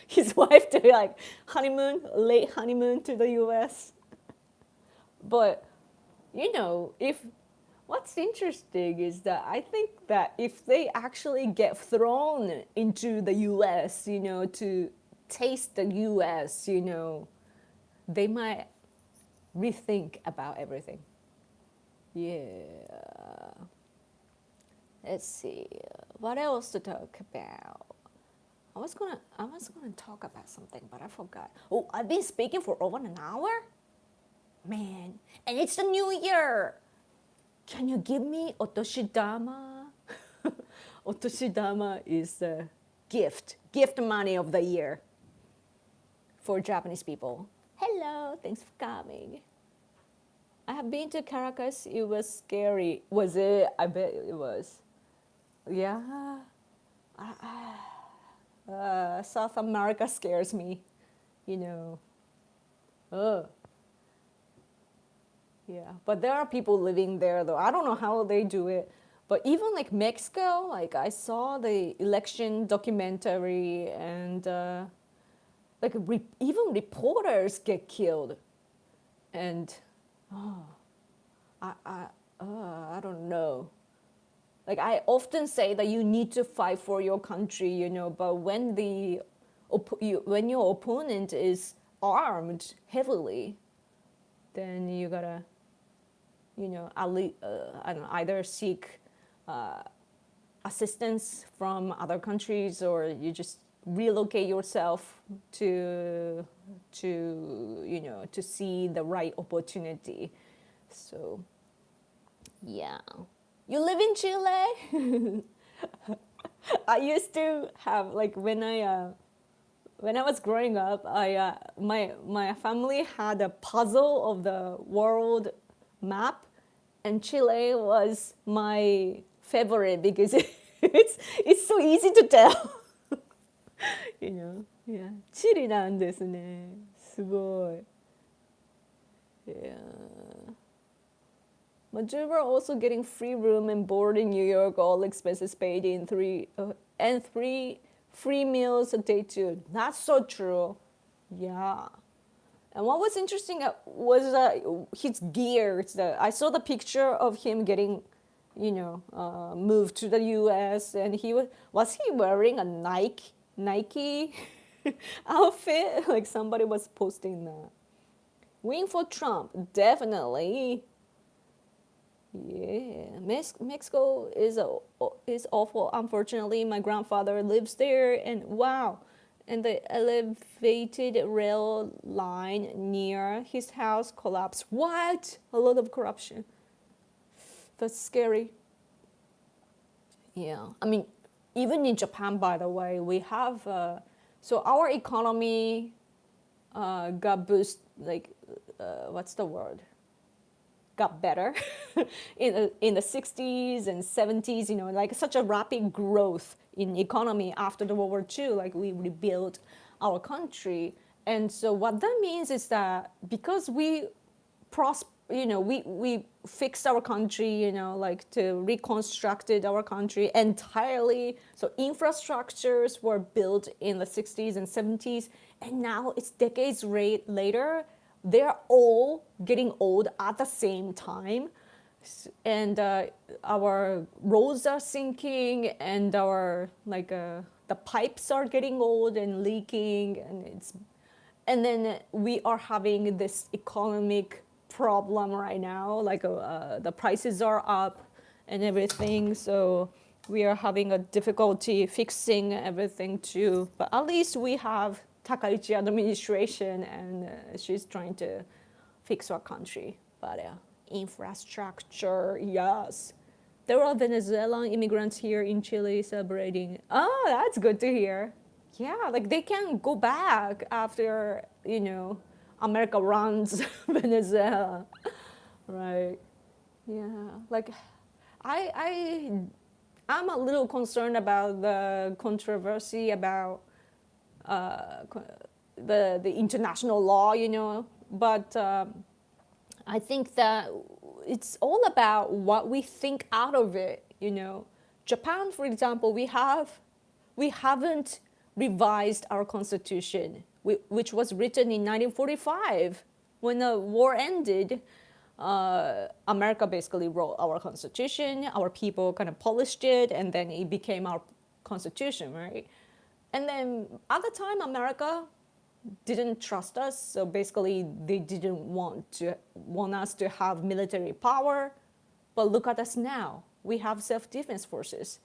His wife did late honeymoon to the U.S. But, if What's interesting is that I think that if they actually get thrown into the US, to taste the US, they might rethink about everything. Yeah. Let's see. What else to talk about? I was gonna talk about something, but I forgot. Oh, I've been speaking for over an hour? Man, and it's the new year. Can you give me otoshidama? Otoshidama is the gift money of the year for Japanese people. Hello, thanks for coming. I have been to Caracas. It was scary. Was it? I bet it was. Yeah. South America scares me, you know. Oh, yeah. But there are people living there, though. I don't know how they do it. But even like Mexico, like I saw the election documentary, and even reporters get killed, and I don't know. Like I often say that you need to fight for your country, but when when your opponent is armed heavily, then you gotta, I don't know, either seek assistance from other countries, or you just relocate yourself to see the right opportunity. So yeah. You live in Chile? I used to have, like, when I was growing up, my family had a puzzle of the world map, and Chile was my favorite because it's so easy to tell. Yeah. チリなんですね。すごい。Yeah. Maduro also getting free room and board in New York, all expenses paid in three free meals a day too. That's so true. Yeah. And what was interesting was his gear. I saw the picture of him getting, moved to the U.S. and was he wearing a Nike outfit? Like somebody was posting that. Win for Trump, definitely. Yeah, Mexico is awful. Unfortunately, my grandfather lives there, and wow, and the elevated rail line near his house collapsed. What? A lot of corruption. That's scary. Yeah, I mean, even in Japan, by the way, we have so our economy got boosted. Like, what's the word? Got better in the 60s and 70s, like such a rapid growth in economy after the World War II. Like we rebuilt our country, and so what that means is that because we we fixed our country, like to reconstructed our country entirely. So infrastructures were built in the 60s and 70s, and now it's decades later. They're all getting old at the same time, and our roads are sinking, and our the pipes are getting old and leaking, and then we are having this economic problem right now. Like the prices are up and everything, so we are having a difficulty fixing everything too. But at least we have Takaichi administration, and she's trying to fix our country. But infrastructure, yes. There are Venezuelan immigrants here in Chile celebrating. Oh, that's good to hear. Yeah, like they can go back after, America runs Venezuela, right? Yeah, like I'm a little concerned about the controversy about the international law, but I think that it's all about what we think out of it, Japan, for example, we haven't revised our constitution, which was written in 1945 when the war ended. America basically wrote our constitution, our people kind of polished it, and then it became our constitution, right? And then at the time, America didn't trust us, so basically they didn't want us to have military power. But look at us now. We have self-defense forces.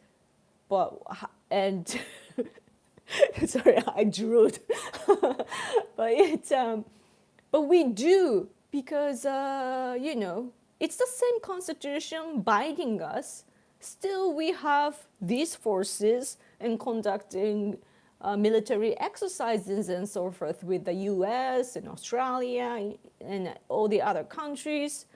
And sorry, I drew it. But we do because it's the same constitution binding us. Still, we have these forces and conducting military exercises and so forth with the U.S. and Australia and all the other countries.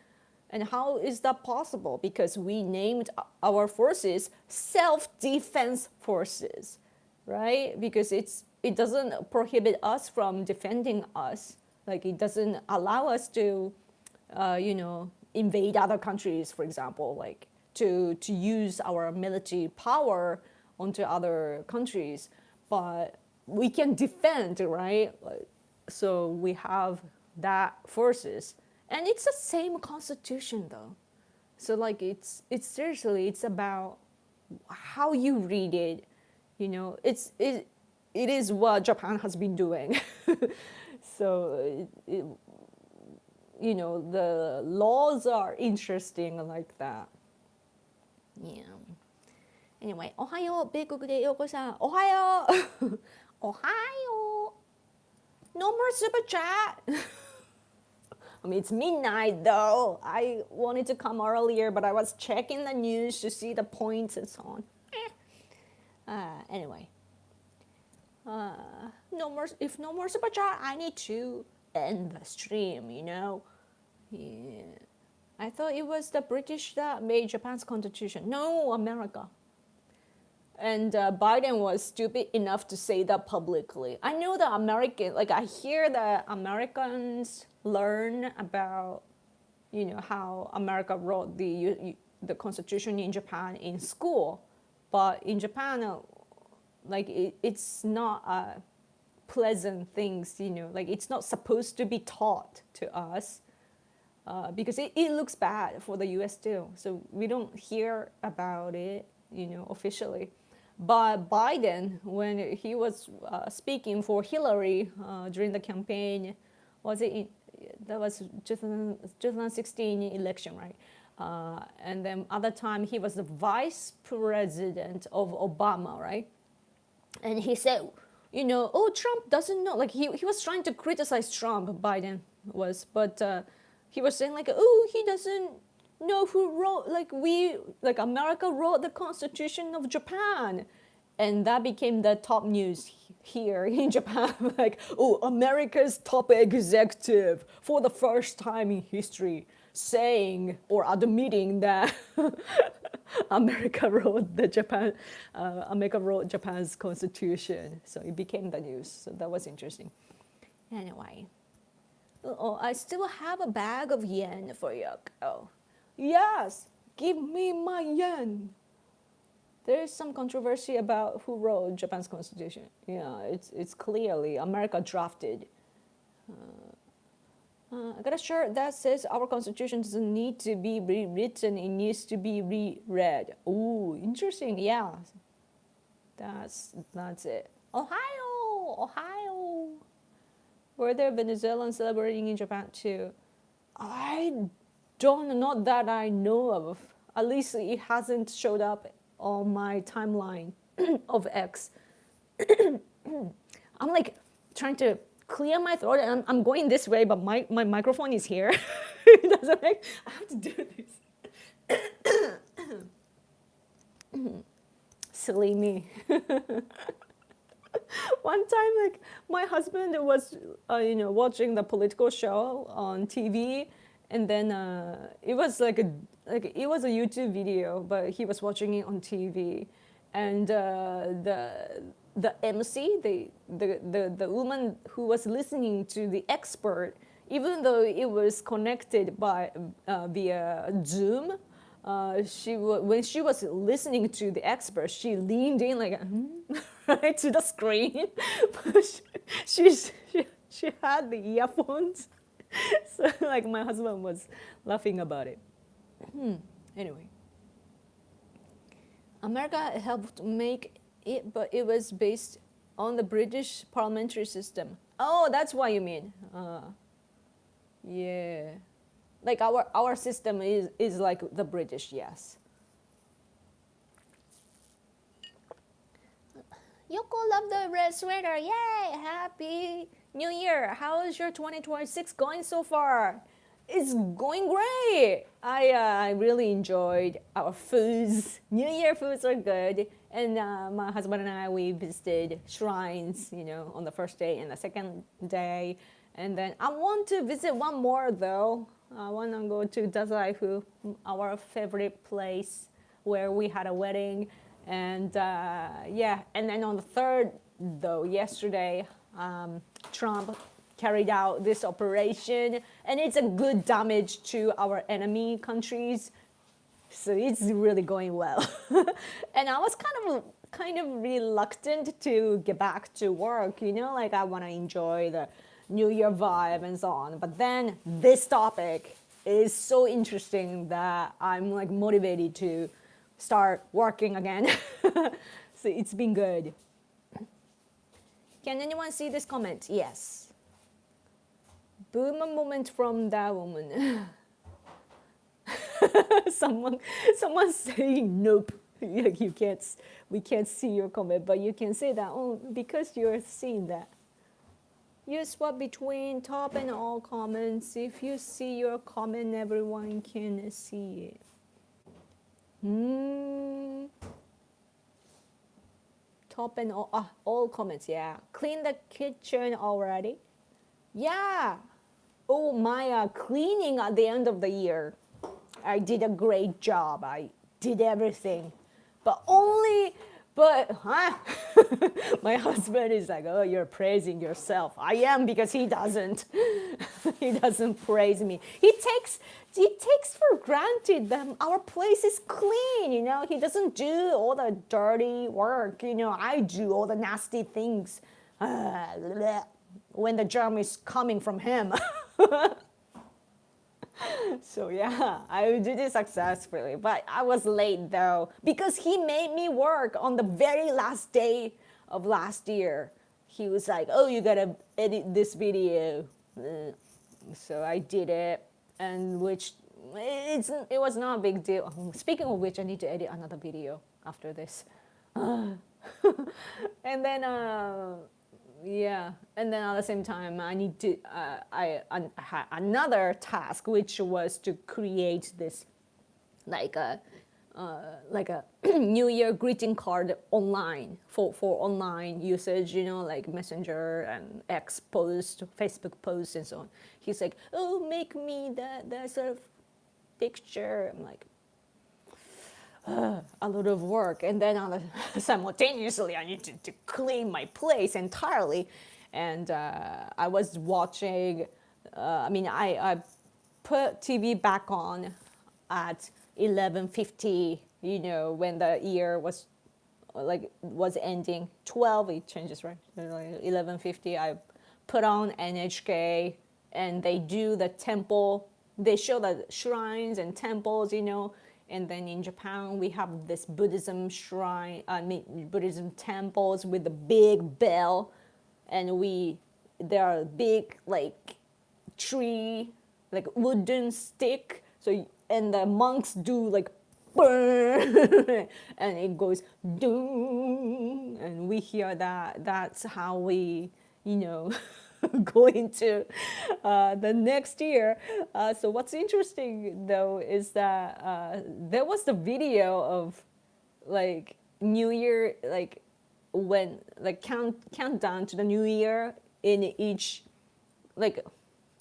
And how is that possible? Because we named our forces self-defense forces, right? Because it doesn't prohibit us from defending us. Like it doesn't allow us to, invade other countries, for example, like to use our military power onto other countries. But we can defend, right? So we have that forces. And it's the same constitution though. So like it's seriously, it's about how you read it. It is what Japan has been doing. So the laws are interesting like that. Yeah. Anyway, おはよう、米国でようこさん。おはよう。おはよう。No more super chat. I mean, it's midnight though. I wanted to come earlier, but I was checking the news to see the points and so on. Anyway. No more super chat, I need to end the stream, Yeah. I thought it was the British that made Japan's constitution. No, America. And Biden was stupid enough to say that publicly. I know that I hear that Americans learn about, how America wrote the constitution in Japan in school. But in Japan, it's not a pleasant things, it's not supposed to be taught to us because it looks bad for the US too. So we don't hear about it, officially. But Biden, when he was speaking for Hillary during the campaign, that was 2016 election, right? And then at the time he was the vice president of Obama, right? And he said, Trump doesn't know. Like he was trying to criticize Trump, Biden was, but he was saying he doesn't know who wrote, America wrote the Constitution of Japan. And that became the top news here in Japan. America's top executive for the first time in history saying or admitting that America wrote Japan's constitution. So it became the news. So that was interesting. Anyway. I still have a bag of yen for you. Oh. Yes, give me my yen. There is some controversy about who wrote Japan's constitution. Yeah, it's clearly America drafted. I got a shirt that says our constitution doesn't need to be rewritten, it needs to be reread. Ooh, interesting, yeah. That's it. Ohio. Were there Venezuelans celebrating in Japan too? Not that I know of. At least it hasn't showed up on my timeline of X. I'm trying to clear my throat and I'm going this way, but my microphone is here. It doesn't I have to do this. Silly me. One time, my husband was, watching the political show on TV, and then it was it was a YouTube video, but he was watching it on TV, and the MC, the woman who was listening to the expert, even though it was connected by via Zoom, when she was listening to the expert, she leaned in right to the screen. she had the earphones, So like my husband was laughing about it. Anyway, America helped make it, but it was based on the British parliamentary system. Oh, that's what you mean. Yeah, like our system is like the British. Yes. Yoko loved the red sweater. Yay! Happy New Year. How is your 2026 going so far? It's going great. I really enjoyed our foods. New Year foods are good. And my husband and I, we visited shrines, on the first day and the second day. And then I want to visit one more though. I want to go to Dazaifu, our favorite place where we had a wedding. And and then on the third, though, yesterday, Trump carried out this operation, and it's a good damage to our enemy countries. So it's really going well. And I was kind of reluctant to get back to work, like I want to enjoy the New Year vibe and so on. But then this topic is so interesting that I'm like motivated to start working again. So it's been good. Can anyone see this comment? Yes. Boomer moment from that woman. Someone saying nope. Like we can't see your comment, but you can say that because you're seeing that. You swap between top and all comments. If you see your comment, everyone can see it. Top and all comments, yeah. Clean the kitchen already? Yeah. Oh, my cleaning at the end of the year. I did a great job. I did everything. My husband is like, oh, you're praising yourself. I am, because he doesn't. He doesn't praise me. He takes for granted that our place is clean, He doesn't do all the dirty work, I do all the nasty things. When the germ is coming from him. So yeah, I did it successfully, but I was late though, because he made me work on the very last day of last year. He was like, oh, you gotta edit this video. So I did it, and it was not a big deal. Speaking of which, I need to edit another video after this. And then and then at the same time, I need to I had another task, which was to create this like a New Year greeting card online for online usage, like Messenger and X post, Facebook posts, and so on. He's like, oh, make me that sort of picture. I'm like, a lot of work, and then simultaneously I need to clean my place entirely. And I was watching. I put TV back on at 11:50. When the year was ending. 12 it changes, right? 11:50. I put on NHK, and they do the temple. They show the shrines and temples, And then in Japan, we have this Buddhism Buddhism temples with the big bell, and there are big tree, wooden stick. And the monks do burn, and it goes doom, and we hear that. That's how we, go into the next year. So what's interesting though is that there was the video of New Year, when countdown to the New Year in each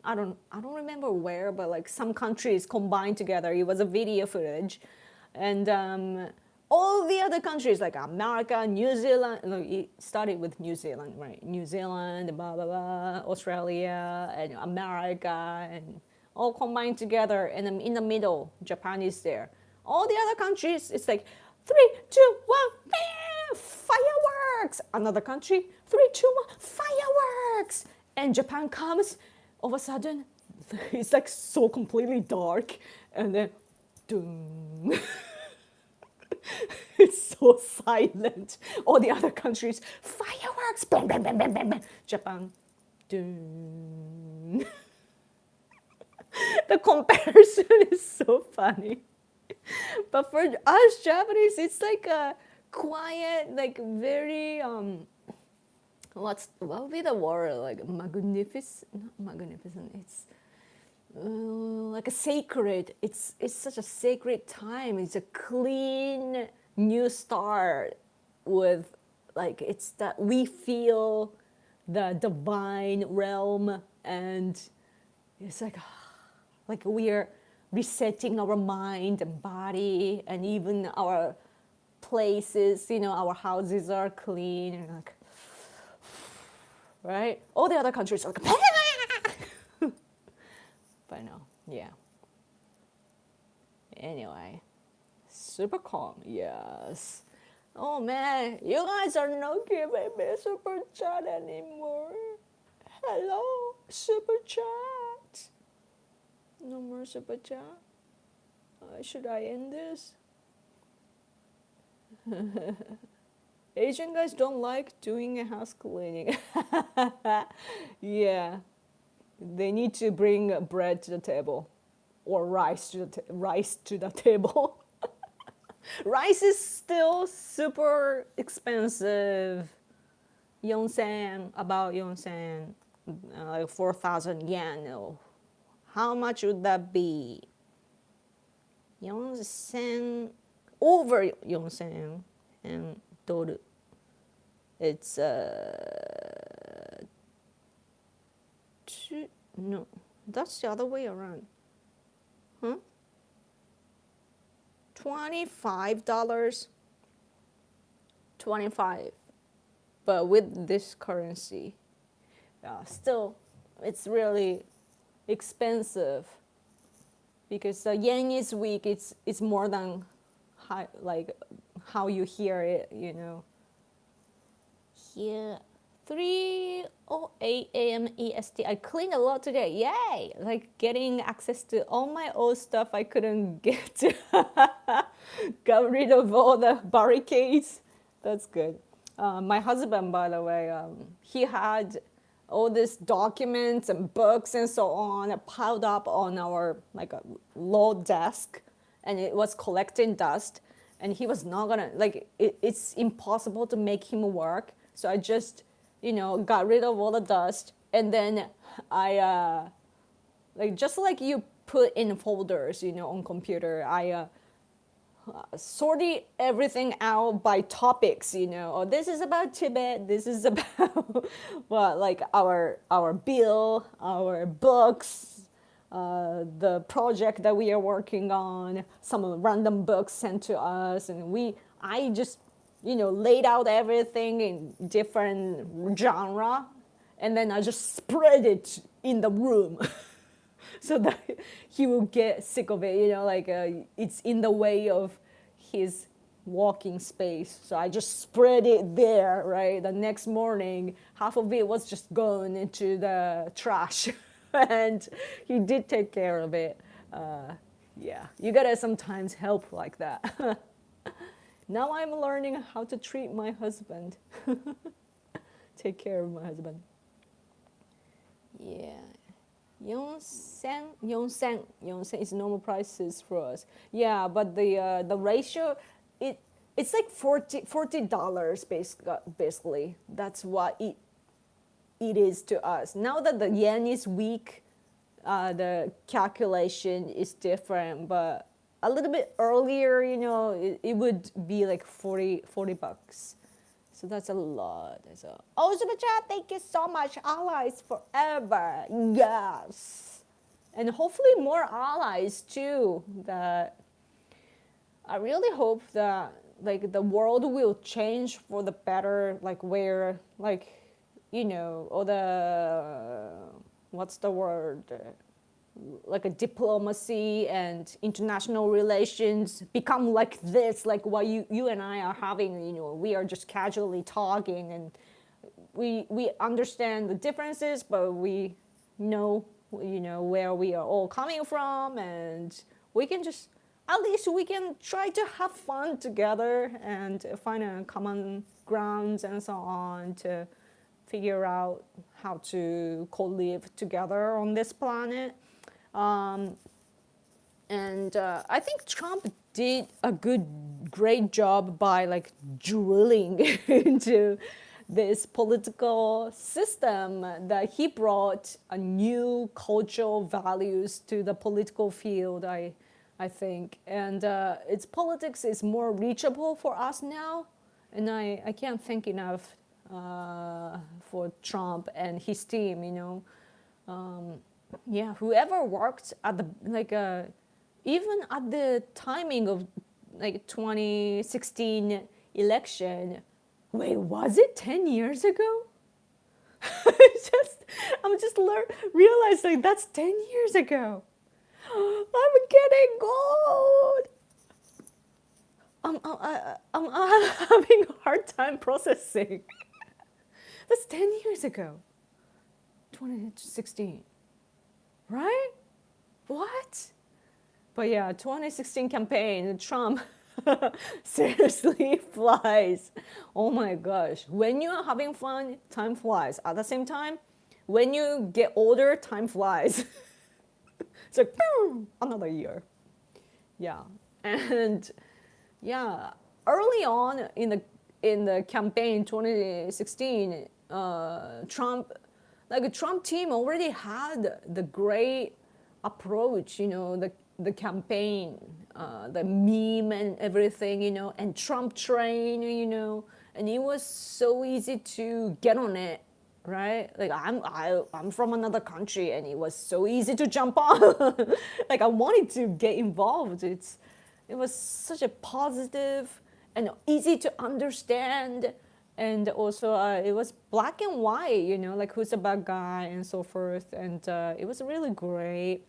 I don't remember where, but some countries combined together. It was a video footage, and all the other countries like America, New Zealand. It started with New Zealand, right? New Zealand, blah blah blah, Australia, and America, and all combined together. And then in the middle, Japan is there. All the other countries, it's 3, 2, 1, bam, fireworks. Another country, 3, 2, 1, fireworks. And Japan comes. All of a sudden, it's like so completely dark, and then dun. It's so silent. All the other countries, fireworks, bam, bam, bam, bam, bam, bam. Japan, dun. The comparison is so funny. But for us Japanese, it's like a quiet, like very what would be the word, like magnificent, not magnificent, it's like a sacred, it's such a sacred time. It's a clean new start with, like, it's that we feel the divine realm, and it's like we are resetting our mind and body, and even our places, our houses are clean, and like, right? All the other countries are like, but no, yeah. Anyway, super calm, yes. Oh man, you guys are not giving me super chat anymore. Hello, super chat. No more super chat. Should I end this? Asian guys don't like doing a house cleaning. Yeah, they need to bring bread to the table, or rice to the table. Rice is still super expensive. Yonsen, about Yonsen, like 4,000 yen. Oh, how much would that be? Yonsen, over Yonsen and doru. It's no, that's the other way around. Huh? $25. 25. But with this currency, still, it's really expensive, because the yen is weak. It's more than high, like how you hear it, Here, 3:08 a.m. EST. I cleaned a lot today. Yay! Like getting access to all my old stuff I couldn't get to. Got rid of all the barricades. That's good. My husband, by the way, he had all these documents and books and so on piled up on our like a low desk, and it was collecting dust. And he was not gonna, like, it's impossible to make him work. So I just, got rid of all the dust, and then I just like you put in folders, on computer. I sorted everything out by topics, Oh, this is about Tibet. This is about well, like our bill, our books, the project that we are working on, some of the random books sent to us, and I just laid out everything in different genre, and then I just spread it in the room. So that he will get sick of it, it's in the way of his walking space. So I just spread it there, right? The next morning, half of it was just going into the trash. And he did take care of it. Yeah, you gotta sometimes help like that. Now I'm learning how to treat my husband. Take care of my husband. Yeah. Yonsen is normal prices for us. Yeah, but the ratio, it's like $40 basically. That's what it is to us. Now that the yen is weak, the calculation is different. But a little bit earlier, it would be like 40 bucks. So that's a lot. Oh, Super Chat, thank you so much. Allies forever. Yes. And hopefully more allies too. That I really hope that like the world will change for the better, like where all the what's the word? Like a diplomacy and international relations become like this, like what you and I are having. We are just casually talking, and we understand the differences, but we know where we are all coming from, and we can just, at least we can try to have fun together and find a common grounds and so on to figure out how to co-live together on this planet. And I think Trump did a great job by like drilling into this political system, that he brought a new cultural values to the political field. I think, and its politics is more reachable for us now, and I can't thank enough for Trump and his team. Yeah, whoever worked at the even at the timing of like 2016 election. Wait, was it 10 years ago? I'm just realizing that's 10 years ago. I'm getting old. I'm having a hard time processing. That's 10 years ago. 2016. Right? What? But yeah, 2016 campaign, Trump seriously flies. Oh my gosh. When you're having fun, time flies. At the same time, when you get older, time flies. It's like, boom, another year. Yeah. And yeah, early on in the campaign 2016, Trump team already had the great approach, the campaign, the meme and everything, and Trump train, and it was so easy to get on it, right? Like I'm from another country, and it was so easy to jump on. Like I wanted to get involved. It was such a positive and easy to understand, and also it was black and white, like who's a bad guy and so forth, and it was really great.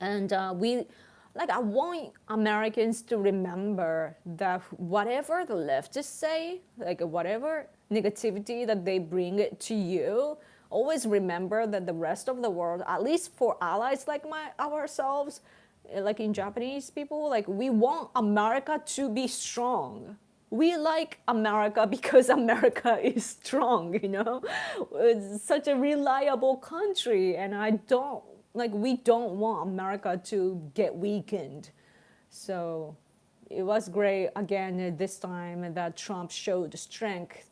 And I want Americans to remember that whatever the leftists say, like whatever negativity that they bring to you, always remember that the rest of the world, at least for allies like ourselves, like in Japanese people, like we want America to be strong. We like America because America is strong, It's such a reliable country, and we don't want America to get weakened. So it was great again this time that Trump showed the strength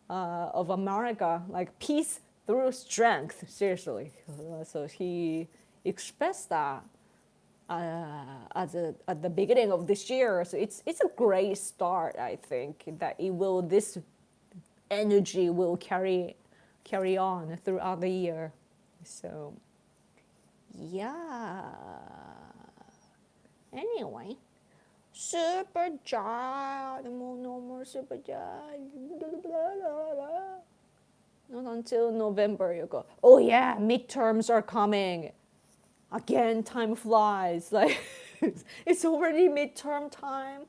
of America, like peace through strength, seriously. So he expressed that at the beginning of this year. So it's a great start, I think, that this energy will carry on throughout the year. So yeah. Anyway, super job. No more super job. Not until November you go. Oh yeah, midterms are coming. Again, time flies. Like it's already midterm time.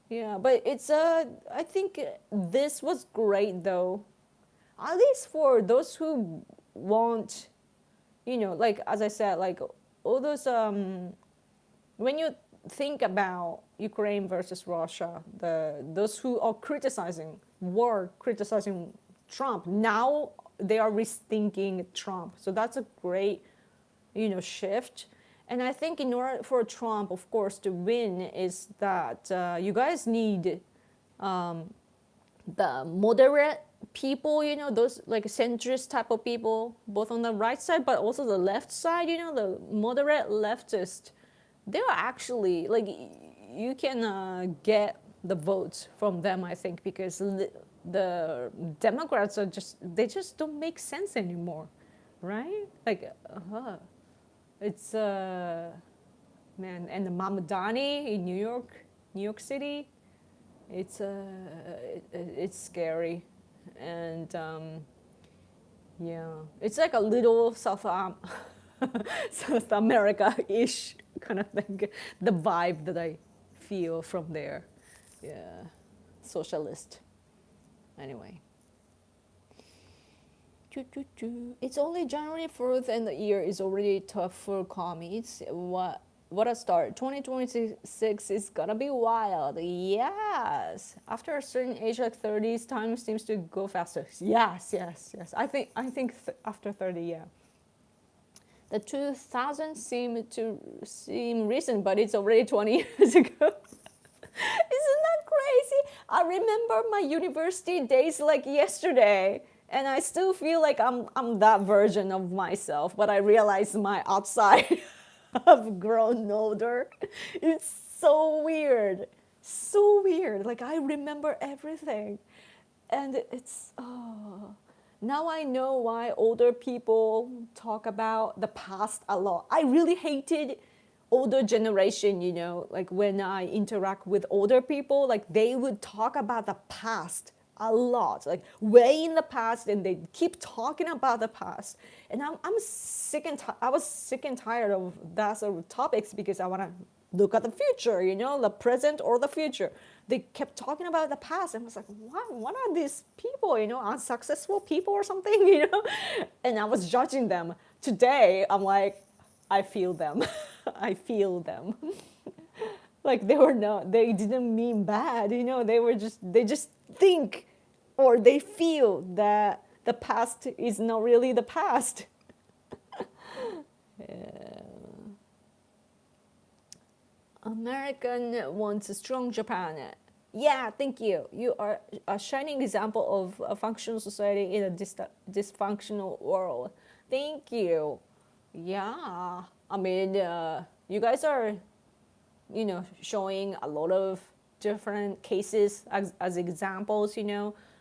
Yeah, but I think this was great though. At least for those who want, like as I said, like all those when you think about Ukraine versus Russia, those who are criticizing Trump, now they are rethinking Trump. So that's a great, shift. And I think in order for Trump, of course, to win, is that you guys need the moderate people, those like centrist type of people, both on the right side but also the left side, the moderate leftist. They're actually like you can get the votes from them, I think, because the Democrats they just don't make sense anymore, right? Like it's man, and the Mamdani in New York City, it's scary. And yeah, it's like a little South America-ish kind of thing, the vibe that I feel from there. Yeah, socialist. Anyway. It's only January 4th and the year is already tough for commies. What a start. 2026 is gonna be wild. Yes. After a certain age like 30s, time seems to go faster. Yes, yes, yes. I think after 30, yeah. The 2000s seem recent, but it's already 20 years ago. Isn't that crazy? I remember my university days like yesterday, and I still feel like I'm that version of myself, but I realize my outside have grown older. It's so weird. So weird. Like I remember everything. And it's now I know why older people talk about the past a lot. I really hated older generation, like when I interact with older people, like they would talk about the past a lot, like way in the past, and they keep talking about the past. And I'm sick and I was sick and tired of that sort of topics because I want to look at the future, the present or the future. They kept talking about the past, and I was like, what are these people, unsuccessful people or something, And I was judging them. Today, I'm like, I feel them. I feel them. Like they didn't mean bad, they just think or they feel that the past is not really the past. American wants a strong Japan. Yeah, thank you. You are a shining example of a functional society in a dysfunctional world. Thank you. Yeah, I mean, you guys are, showing a lot of different cases as examples.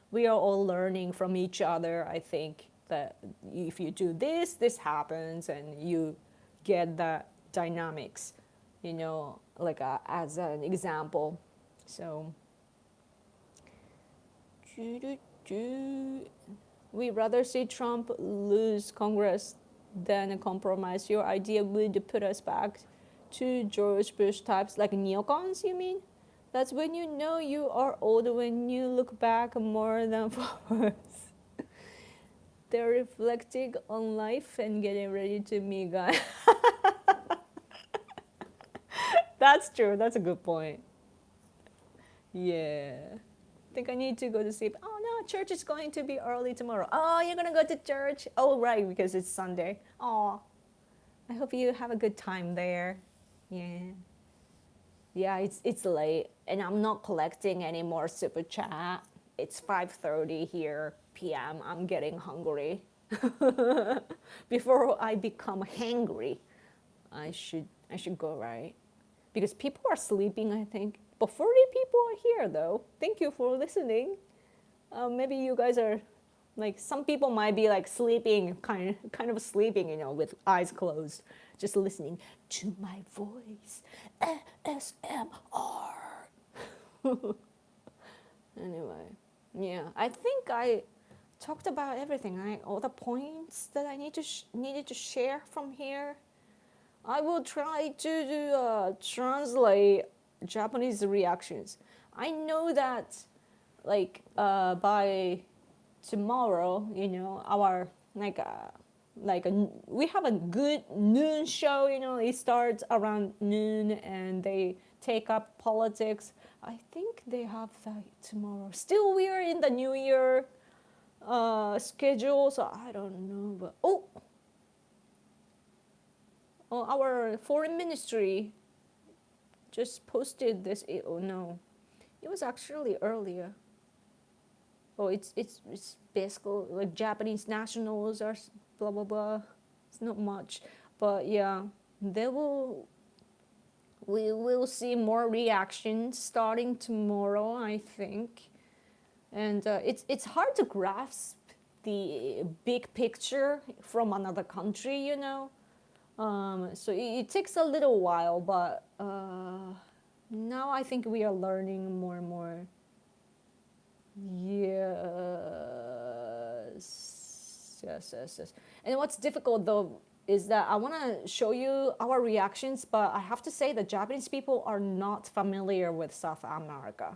We are all learning from each other. I think that if you do this, this happens, and you get that dynamics, like as an example. So, we rather see Trump lose Congress than a compromise. Your idea would put us back to George Bush types, like neocons, you mean? That's when you know you are old, when you look back more than forwards. They're reflecting on life and getting ready to meet God. That's true. That's a good point. Yeah. I think I need to go to sleep. Oh no, church is going to be early tomorrow. Oh, you're gonna go to church? Oh, right, because it's Sunday. Oh, I hope you have a good time there. Yeah. Yeah, it's late, and I'm not collecting any more super chat. It's 5:30 here p.m. I'm getting hungry. Before I become hangry, I should go, right? Because people are sleeping, I think. But 40 people are here, though. Thank you for listening. Maybe you guys are like, some people might be like sleeping, kind of sleeping, with eyes closed, just listening to my voice. ASMR. Anyway, yeah, I think I talked about everything. All the points that I needed to share from here. I will try to translate Japanese reactions. I know that, like, by tomorrow, our we have a good noon show. It starts around noon, and they take up politics. I think they have that tomorrow. Still, we are in the New Year schedule, so I don't know. But our foreign ministry just posted this. Oh no, it was actually earlier. Oh, it's basically like Japanese nationals are blah blah blah. It's not much, but yeah, we will see more reactions starting tomorrow, I think, and it's hard to grasp the big picture from another country, so it takes a little while, but now I think we are learning more and more. Yes. And what's difficult though is that I want to show you our reactions, but I have to say that Japanese people are not familiar with South America,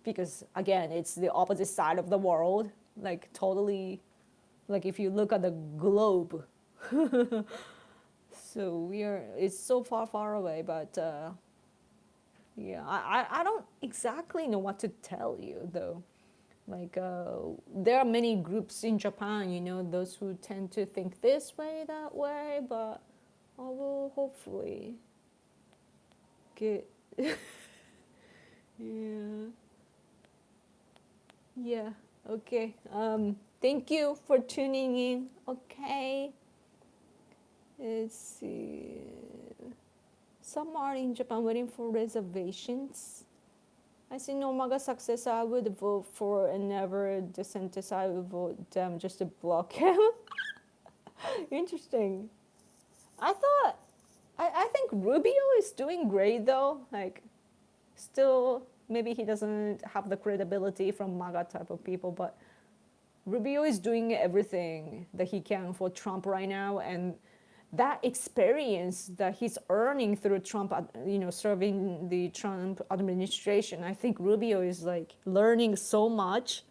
because again, it's the opposite side of the world, like totally Like if you look at the globe, so it's so far away, but yeah, I don't exactly know what to tell you though. Like there are many groups in Japan, those who tend to think this way, that way, but I will hopefully get, yeah, yeah, okay. Thank you for tuning in. Okay, let's see. Some are in Japan waiting for reservations. I see no MAGA success. I would vote for, and never DeSantis. I would vote them just to block him. Interesting. I think Rubio is doing great though. Like, still, maybe he doesn't have the credibility from MAGA type of people, but Rubio is doing everything that he can for Trump right now, and that experience that he's earning through Trump, serving the Trump administration, I think Rubio is like learning so much,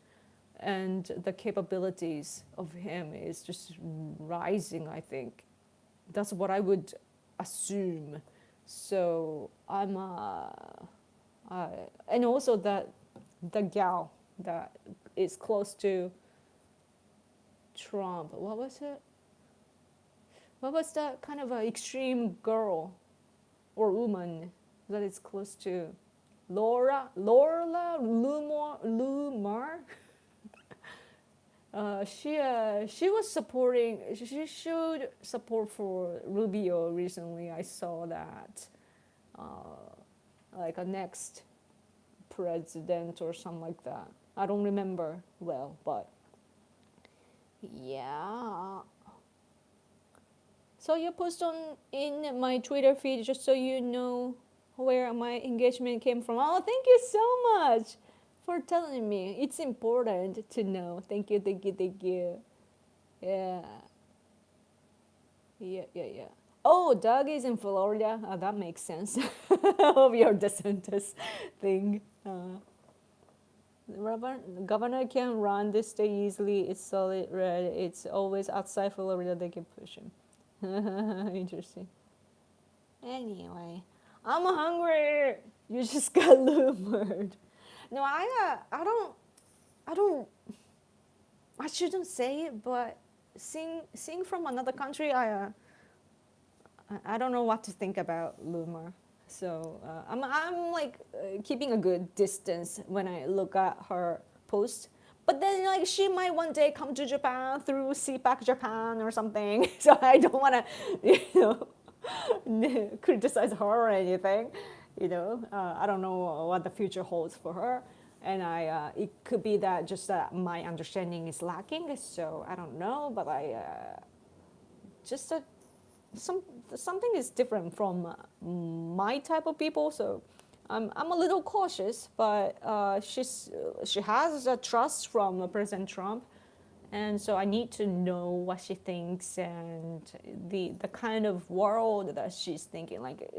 and the capabilities of him is just rising. I think that's what I would assume. So and also that the gal that is close to Trump. What was it? What was that kind of an extreme girl or woman that is close to Laura Lumar? She was supporting. She showed support for Rubio recently. I saw that, like a next president or something like that. I don't remember well, but yeah. So you post on in my Twitter feed just so you know where my engagement came from. Oh, thank you so much for telling me. It's important to know. Thank you, thank you, thank you. Yeah. Yeah. Oh, Doug is in Florida. Oh, that makes sense of your DeSantis thing. Governor can run this state easily. It's solid red. It's always outside Florida. They can push him. Interesting. Anyway, I'm hungry. You just got lured. No, I don't. I shouldn't say it, but seeing from another country, I don't know what to think about Lumar. So I'm like keeping a good distance when I look at her post. But then, like, she might one day come to Japan through CPAC Japan or something. So I don't want to, criticize her or anything. I don't know what the future holds for her, and it could be that just my understanding is lacking. So I don't know, but just something is different from my type of people. So I'm a little cautious, but she has a trust from President Trump, and so I need to know what she thinks and the kind of world that she's thinking, like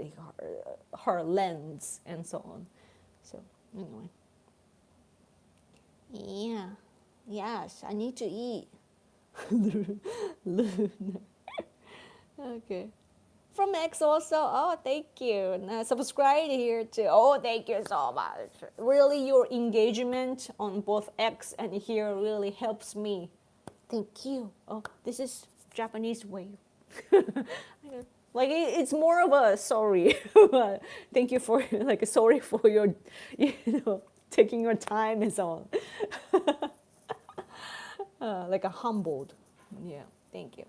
her lens and so on. So anyway, yeah, yes, I need to eat. Okay. From X also. Oh, thank you. And subscribe here too. Oh, thank you so much. Really, your engagement on both X and here really helps me. Thank you. Oh, this is Japanese way. Like it's more of a sorry. Thank you for like sorry for your, taking your time and so on. Like a humbled. Yeah. Thank you.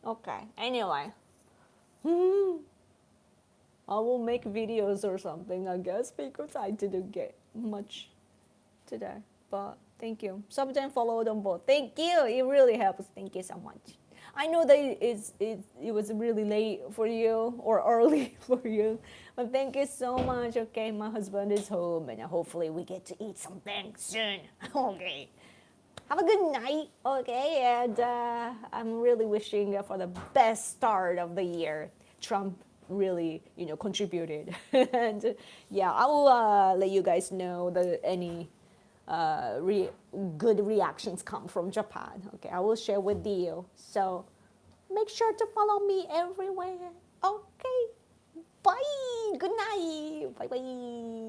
Okay. Anyway. I will make videos or something, I guess, because I didn't get much today. But thank you. Sometimes follow them both. Thank you. It really helps. Thank you so much. I know that it was really late for you or early for you, but thank you so much. Okay, my husband is home, and hopefully we get to eat something soon. Okay. Have a good night, okay? And I'm really wishing for the best start of the year. Trump really, contributed. And yeah, I will let you guys know any good reactions come from Japan. Okay, I will share with you. So make sure to follow me everywhere. Okay, bye. Good night. Bye bye.